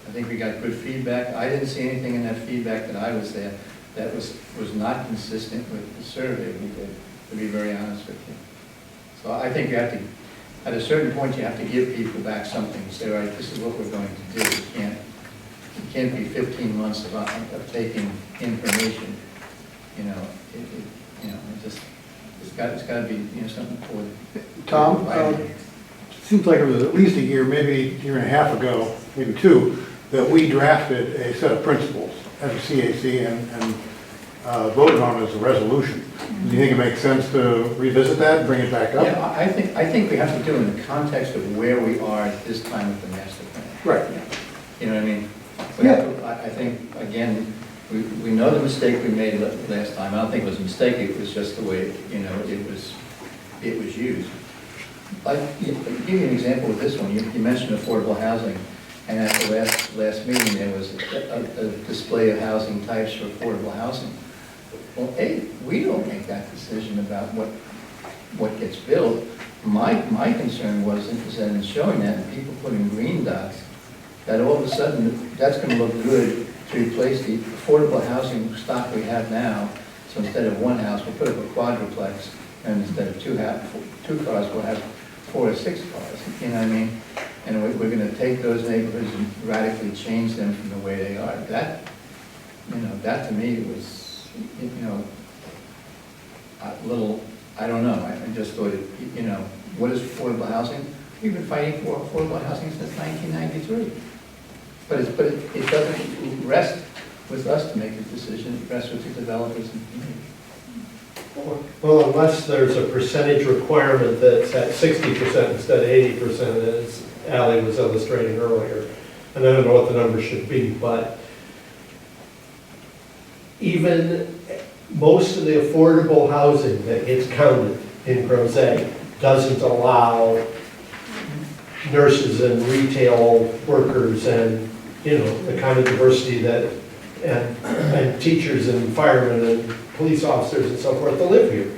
I think we got good feedback. I didn't see anything in that feedback that I was there that was not consistent with the survey we did, to be very honest with you. So I think you have to, at a certain point, you have to give people back something. Say, all right, this is what we're going to do. It can't be 15 months of taking information. It's got to be something for Tom, seems like it was at least a year, maybe a year and a half ago, maybe 2, that we drafted a set of principles as a CAC and voted on as a resolution. Do you think it makes sense to revisit that and bring it back up? Yeah, I think we have to do it in the context of where we are at this time with the master plan. Right. You know what I mean? We have to, I think, again, we know the mistake we made last time. I don't think it was a mistake, it was just the way, it was used. I'll give you an example with this one. You mentioned affordable housing, and at the last meeting, there was a display of housing types for affordable housing. Well, we don't make that decision about what gets built. My concern was that in showing that, and people putting green dots, that all of a sudden, that's going to look good to replace the affordable housing stock we have now. So instead of one house, we'll put up a quadruplex, and instead of two cars, we'll have 4 or 6 cars. You know what I mean? And we're going to take those neighborhoods and radically change them from the way they are. That to me was, a little, I don't know. I just thought, what is affordable housing? We've been fighting for affordable housing since 1993. But it doesn't rest with us to make the decision. It rests with the developers and community. Well, unless there's a percentage requirement that's at 60% instead of 80%, as Ally was illustrating earlier. And I don't know what the number should be, but even most of the affordable housing that gets counted in Crozet doesn't allow nurses and retail workers and, the kind of diversity that, and teachers and firemen and police officers and so forth to live here.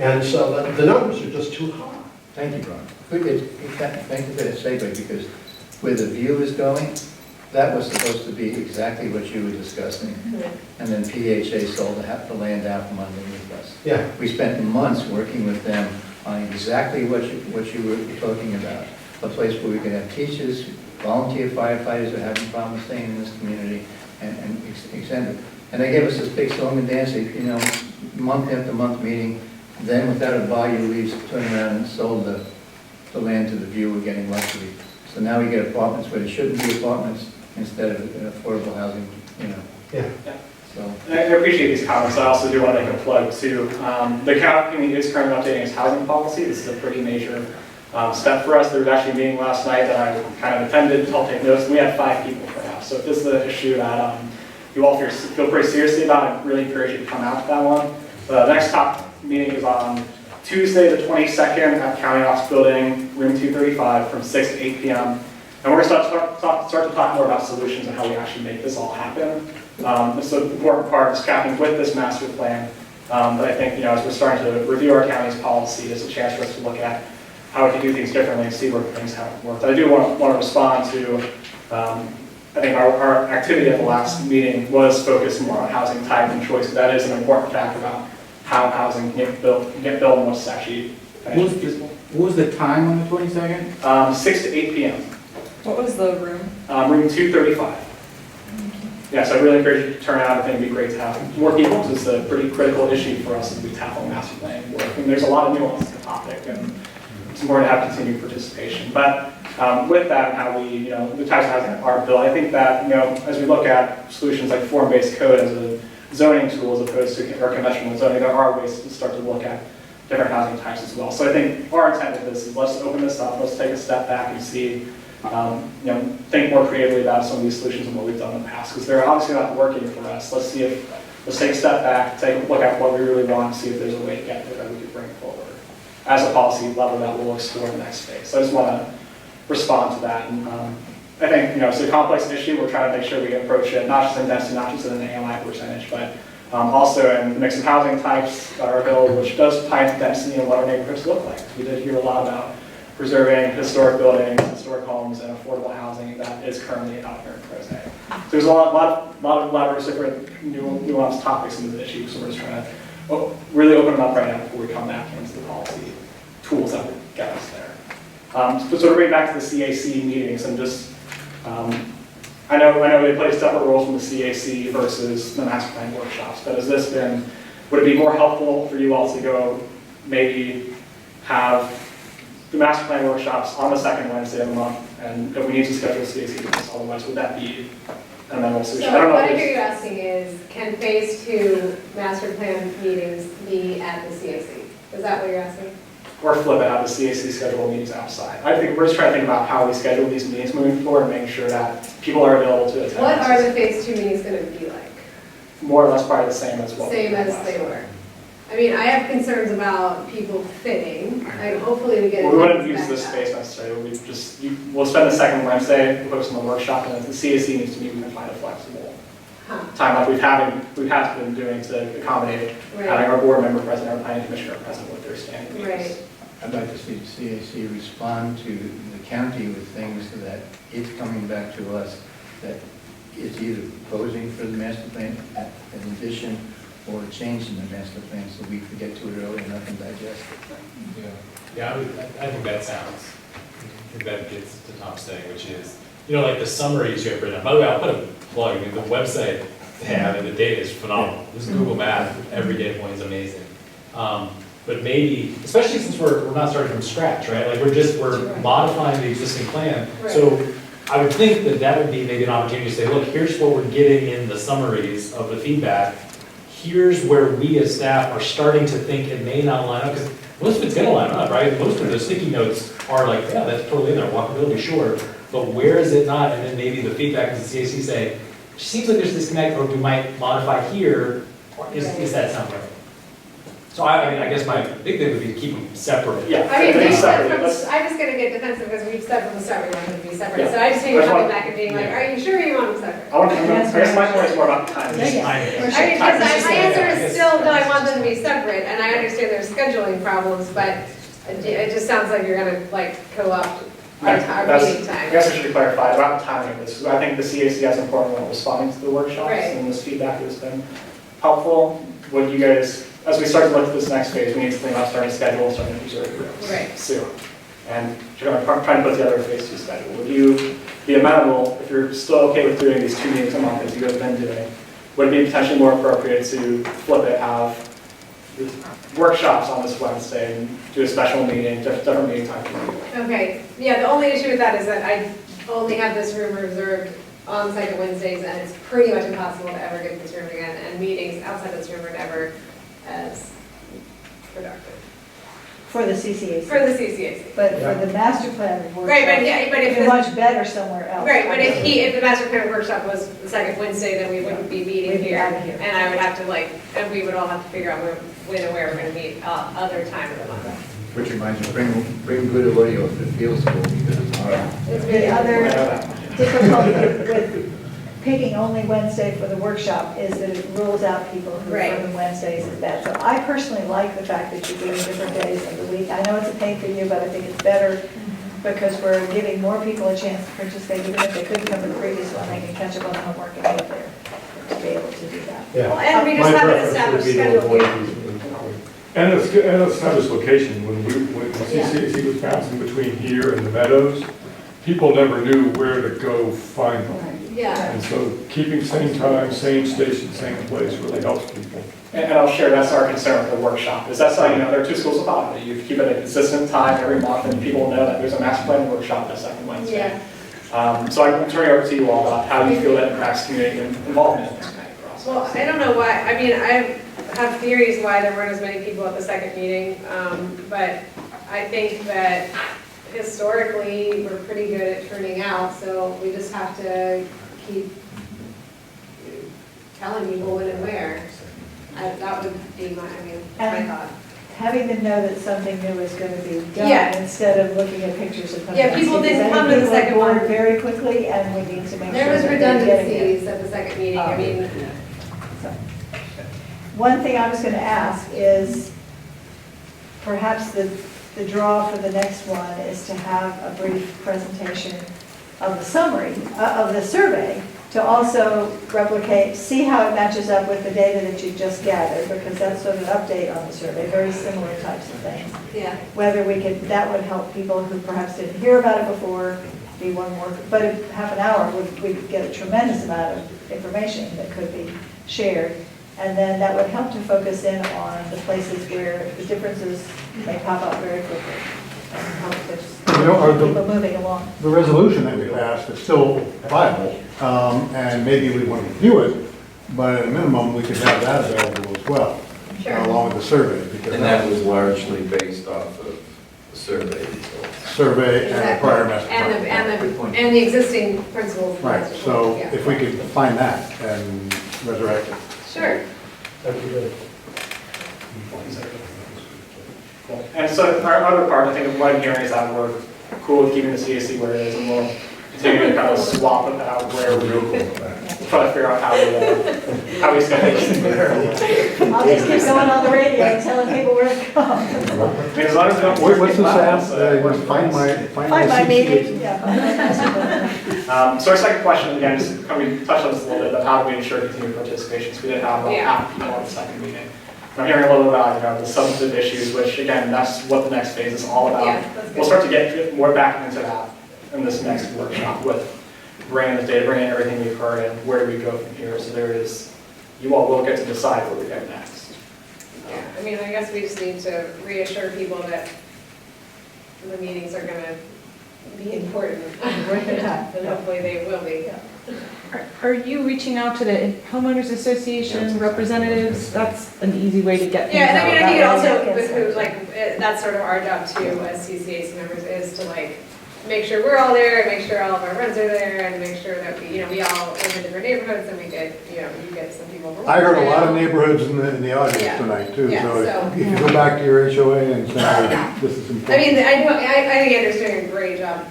And so the numbers are just too high. Thank you, Ron. Thank you for that segue, because where the view is going, that was supposed to be exactly what you were discussing. And then PHA sold the land out from underneath us. Yeah. We spent months working with them on exactly what you were talking about. A place where we could have teachers, volunteer firefighters who are having problems staying in this community, and extend it. And they gave us this big song and dance, month after month meeting. Then without a bayou leaves, turned around and sold the land to the view. We're getting luxury. So now we get apartments where there shouldn't be apartments instead of affordable housing, Yeah. So. I appreciate these comments. I also do want to make a plug too. The county is currently updating its housing policy. This is a pretty major step for us. There was actually a meeting last night that I kind of attended. I'll take notes. We had 5 people per house. So if this is an issue that you all feel pretty seriously about, I really encourage you to come out to that one. The next top meeting is on Tuesday, the 22nd at County Office Building, room 235, from 6 to 8 p.m. And we're going to start to talk more about solutions and how we actually make this all happen. This is an important part of scrapping with this master plan. But I think, as we're starting to review our county's policy, it's a chance for us to look at how we can do things differently and see where things haven't worked. I do want to respond to, I think our activity at the last meeting was focused more on housing type and choice. That is an important factor about how housing can get built and what's actually financially feasible. What was the time on the 22nd? 6 to 8 p.m. What was the room? Room 235. Yes, I really encourage you to turn out. I think it'd be great to have more people because it's a pretty critical issue for us as we tackle master plan work. I mean, there's a lot of nuance to the topic, and it's important to have continued participation. But with that and how we, the types of housing are built, I think that, as we look at solutions like form-based code as a zoning tool as opposed to or conventional zoning, there are ways to start to look at different housing types as well. So I think our intent with this is let's open this up, let's take a step back and see, think more creatively about some of these solutions and what we've done in the past, because they're obviously not working for us. Let's take a step back, take a look at what we really want, and see if there's a way to get there that we could bring forward as a policy level that we'll explore in the next phase. So I just want to respond to that. And I think, it's a complex issue. We're trying to make sure we approach it not just in density, not just in an AMI percentage, but also in the mix of housing types that are available, which does tie into density and what our neighborhoods look like. We did hear a lot about preserving historic buildings, historic homes, and affordable housing that is currently out here in Crozet. So there's a lot of different nuanced topics in this issue, so we're just trying to really open them up right now before we come back into the policy tools that would get us there. So sort of bring back to the CAC meetings and just, I know they play separate roles from the CAC versus the master plan workshops, but would it be more helpful for you all to go maybe have the master plan workshops on the second Wednesday of the month, and if we need to schedule a CAC meetings, otherwise would that be an amenable solution? So what I hear you asking is, can phase 2 master plan meetings be at the CAC? Is that what you're asking? Or flip it, have the CAC schedule meetings outside. I think we're just trying to think about how we schedule these meetings moving forward and making sure that people are available to attend. What are the phase 2 meetings going to be like? More or less probably the same as what Same as they were. I mean, I have concerns about people fitting, and hopefully we get. We wouldn't use this space necessarily. We'll spend the second Wednesday, we'll focus on the workshop, and if the CAC needs to meet, we can find a flexible time like we've had been doing to accommodate having our board member present, our planning commissioner present with their standing meetings. Right. I'd like to see the CAC respond to the county with things that it's coming back to us that it's either proposing for the master plan in addition or changing the master plan so we can get to it early enough and digest it. Yeah, I think that sounds, I think that gets to Tom's thing, which is, like the summaries you have written. By the way, I'll put a plug. I mean, the website they have and the data is phenomenal. This Google Maps, every data point is amazing. But maybe, especially since we're not starting from scratch, right? Like we're modifying the existing plan. Right. So I would think that would be maybe an opportunity to say, look, here's what we're getting in the summaries of the feedback. Here's where we as staff are starting to think it may not line up, because most of it's going to line up, right? Most of the sticky notes are like, yeah, that's totally in there, walkability, sure. But where is it not? And then maybe the feedback is the CAC say, it seems like there's a disconnect, or we might modify here. Is that sound right? So I guess my big thing would be to keep them separate. Yeah. I mean, I'm just going to get defensive because we've said from the start we want them to be separate. So I just think you're coming back and being like, are you sure you want them separate? I guess my point is more about time. I mean, because my answer is still, no, I want them to be separate, and I understand there's scheduling problems, but it just sounds like you're going to co-opt our meeting time. I guess I should clarify about the timing of this. I think the CAC has an important role responding to the workshops, and this feedback has been helpful. Would you guys, as we start to look at this next phase, we need to think about starting to schedule, starting to preserve groups soon. And trying to put together a phase 2 schedule. Would you be amenable, if you're still okay with doing these 2 meetings a month as you have been doing, would it be potentially more appropriate to flip it, have workshops on this Wednesday and do a special meeting, different meeting time? Okay, yeah, the only issue with that is that I only have this room reserved on second Wednesdays, and it's pretty much impossible to ever get this room again, and meetings outside this room are never as productive. For the CCAC. For the CCAC. But for the master plan workshop. Right, but yeah, but if it'd be the- much better somewhere else. Right, but if the master plan workshop was the second Wednesday, then we wouldn't be meeting We'd be here. out of here. And I would have to and we would all have to figure out when and where we're gonna meet, other time of the month. Which reminds me, bring good audio if it feels cool, because The other difficulty with picking only Wednesday for the workshop is that it rules out people who Right. are on Wednesdays and that. So I personally like the fact that you're doing different days of the week. I know it's a pain for you, but I think it's better because we're giving more people a chance to participate. Even if they couldn't come to the previous one, they can catch up on the homework and get there to be able to do that. Well, and we just have an established schedule here. And an established location, when CCAC was bouncing between here and the Meadows, people never knew where to go find them. Yeah. And so keeping same time, same station, same place really helps people. And I'll share, that's our concern with the workshop, is that's how, there are two schools of thought. You keep it a consistent time every month, and people know that there's a master plan workshop that second Wednesday. Yeah. So I'm turning it over to you all about how you feel that impacts community involvement in this kind of process. Well, I don't know why, I mean, I have theories why there weren't as many people at the second meeting, but I think that historically, we're pretty good at turning out, so we just have to keep telling people when and where. That would be my thought. Having them know that something new is going to be done Yeah. instead of looking at pictures of. Yeah, people didn't come to the second People are one. bored very quickly, and we need to make sure. There was that they're getting it. redundancies at the second meeting, I mean. One thing I was going to ask is perhaps the draw for the next one is to have a brief presentation of the summary of the survey to also replicate, see how it matches up with the data that you just gathered, because that's sort of an update on the survey, very similar types of things. Yeah. Whether we could, that would help people who perhaps didn't hear about it before, be one more, but in half an hour, we could get a tremendous amount of information that could be shared. And then that would help to focus in on the places where the differences may pop up very quickly. And help people moving along. The resolution that we passed is still viable, and maybe we want to review it, but at a minimum, we could have that available as well, along with the survey. Because And that was largely based off of the survey results. Survey and the prior master plan. And the existing principles. Right, so Yeah. if we could find that and resurrect it. Sure. That'd be good. Cool. And so our other part, I think what I'm hearing is that we're cool with keeping the CAC where it is, and we'll continue to kind of swap it out where we we'll try to figure out how we schedule it. I'll just keep going on the radio and telling people where to go. I mean, as long as we don't force What's people this out, app? Find my Find my meeting, yeah. Find my master So our second question, again, is, we touched on this a little bit, but how do we ensure continued participation? So we did have about half the people on the second meeting. I'm hearing a little about, the substantive issues, which again, that's what the next phase is all about. Yeah, that's good. We'll start to get more back into that in this next workshop with bringing the data, bringing everything we've heard, and where do we go from here? So you all will get to decide where we go next. Yeah, I mean, I guess we just need to reassure people that the meetings are gonna be important. And hopefully they will be. Are you reaching out to the homeowners association representatives? That's an easy way to get things Yeah, and I mean, I think it out also, that way. behoves, that's sort of our job too, as CCAC members, is to make sure we're all there, and make sure all of our friends are there, and make sure that we all live in different neighborhoods, and we get, you get some people. from I heard a lot of Wilmington. neighborhoods in the audience Yeah. tonight too, Yeah, so so- if you go back to your HOA and say, this is important. I mean, I think Andrew's doing a great job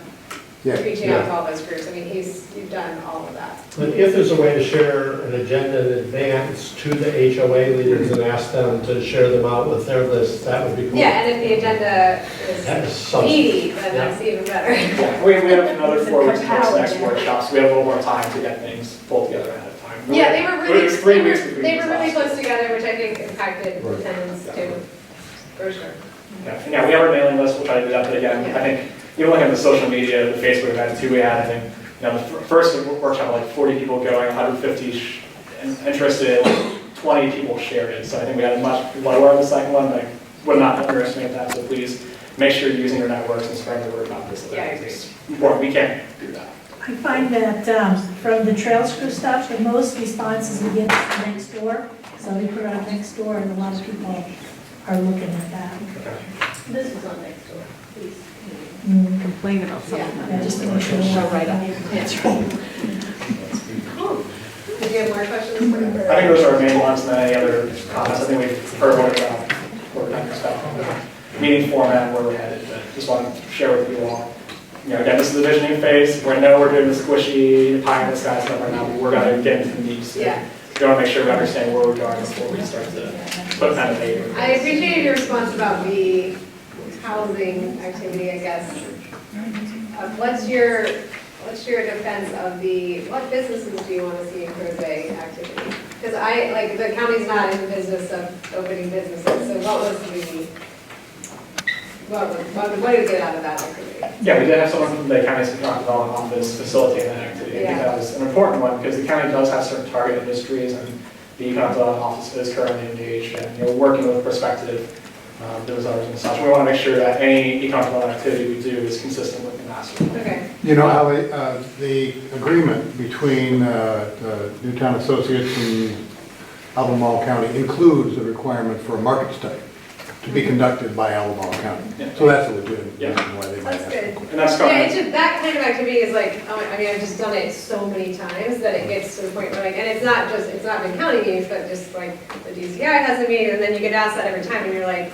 Yeah, reaching out yeah. to all those groups. I mean, you've done all of that. But if there's a way to share an agenda in advance to the HOA leaders and ask them to share them out with their list, that would be cool. Yeah, and if the agenda That is is something. meaty, then that's even better. Yeah, we have another 4 weeks until this next workshop, so we have a little more time to get things pulled together ahead of time. Yeah, they were really, It was 3 weeks between they were really these last. close together, which I think impacted attendance too, for sure. Yeah, we have our mailing list, we'll try to do that, but again, I think, even looking at the social media, the Facebook events too, we had, I think, the first workshop, 40 people going, 150 interested, 20 people shared it, so I think we had a much lower on the second one, but I would not underestimate that, so please make sure you're using your networks and spreading the word about this. Yeah, I agree. It's important, we can't do that. I find that from the Trails Crew stuff, the most responses we get is next door. So we put it on next door, and a lot of people are looking at that. Okay. This is on next door, please. Complain about something. Yeah. Just show right up. That's right. Did you have more questions? I think those are our main ones, and then any other comments, I think we've heard what we're going to expect. Meeting format, where we're headed, but just want to share with you all. Again, this is the visioning phase. We know we're doing the squishy, pie in the sky stuff right now, but we're going to get into the meat. Yeah. We want to make sure we understand where we're going before we start to put pen to paper. I appreciated your response about the housing activity, I guess. What's your defense of what businesses do you want to see in Crozet activity? Because the county's not in the business of opening businesses, so what do we get out of that activity? Yeah, we did have someone from the county's economic development office facilitating that activity. I think that was an important one because the county does have certain target industries, and the economic development office is currently engaged and working with prospective business owners and such. We want to make sure that any economic development activity we do is consistent with the master plan. Okay. You know, Ally, the agreement between Newtown Associates and Albemarle County includes a requirement for a market study to be conducted by Albemarle County. So that's a legitimate reason why they might That's ask. good. And that's Yeah, coming. it's just, that kind of activity is I've just done it so many times that it gets to the point where and it's not been county meetings, but just the DCI has a meeting, and then you get asked that every time, and you're like,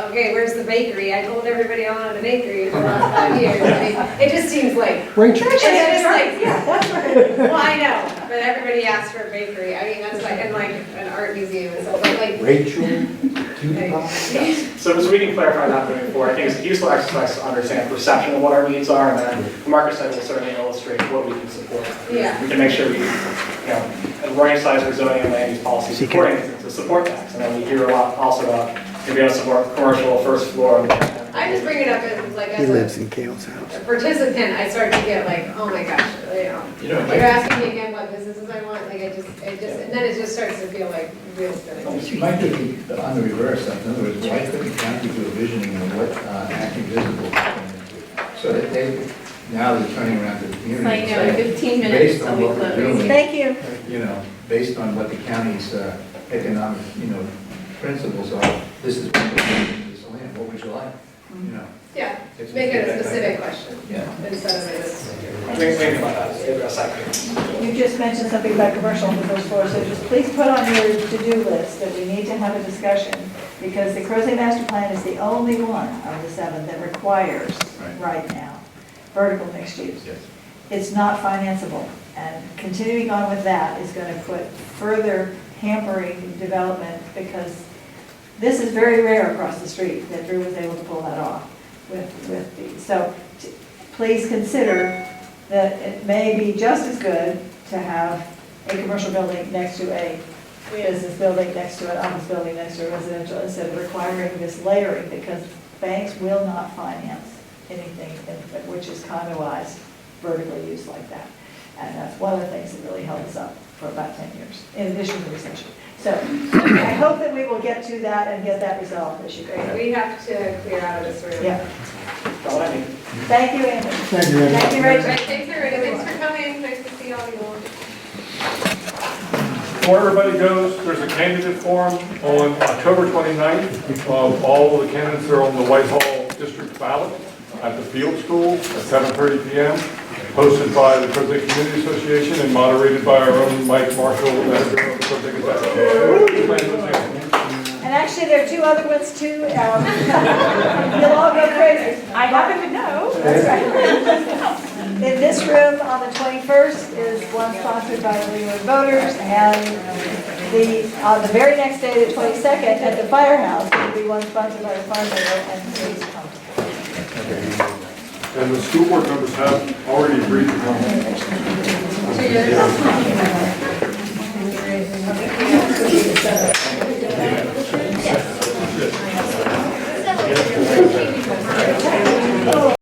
okay, where's the bakery? I told everybody I wanted a bakery for the last 5 years. It just seems like, Rachel. it's just like, Yeah, that's right. well, I know, but everybody asks for a bakery. I mean, that's and an art museum and stuff, but Rachel. So we can clarify that moving forward. I think it's a useful exercise to understand perception of what our needs are, and then the market study will certainly illustrate what we can support. Yeah. We can make sure we, right-size our zoning and land use policies supporting to support that. And then we hear a lot also about being able to support commercial first floor. I just bring it up as He lives in Kale's house. a participant. I start to get oh my gosh, you're asking me again what businesses I want. And then it just starts to feel like real spinning. Might be on the reverse, in other words, why couldn't the county do a visioning of what acting visible so that now they're turning around to the community. I and know, saying, 15 minutes based on till we what we're close. doing, Thank you. Based on what the county's economic, principles are, this is what we're doing, this land, what would you like? Yeah, It's- make it a it's- specific question Yeah. instead of it as. Think about that. Address that. You just mentioned something about commercial on the first floor, so just please put on your to-do list that we need to have a discussion, because the Crozet Master Plan is the only one of the 7 that requires, right now, vertical mixed use. Yes. It's not financeable, and continuing on with that is going to put further hampering development, because this is very rare across the street that Drew was able to pull that off with these. So please consider that it may be just as good to have a commercial building next to a business building, next to an office building, next to a residential, instead of requiring this layering, because banks will not finance anything which is condoized, vertically used like that. And that's one of the things that really held us up for about 10 years, in addition to recession. So I hope that we will get to that and get that resolved this year. We have to clear out of this room. Yeah. That's all I need. Thank you, Amy. Thank you, Amy. Thank you, Rachel. Right, thanks everybody, thanks for coming, nice to see all you all. Before everybody goes, there's a candidate forum on October 29th of all the candidates that are on the Whitehall District ballot at the Field School at 7:30 p.m., hosted by the Crozet Community Association and moderated by our own Mike Marshall, editor of the Crozet Gazette. And actually, there are 2 other ones too. You'll all go crazy. I happen to know. That's right. In this room on the 21st is one sponsored by the Leeward Voters, and on the very next day, the 22nd, at the Firehouse, will be one sponsored by the Farm Bureau, and please come. And the school board members have already agreed to come.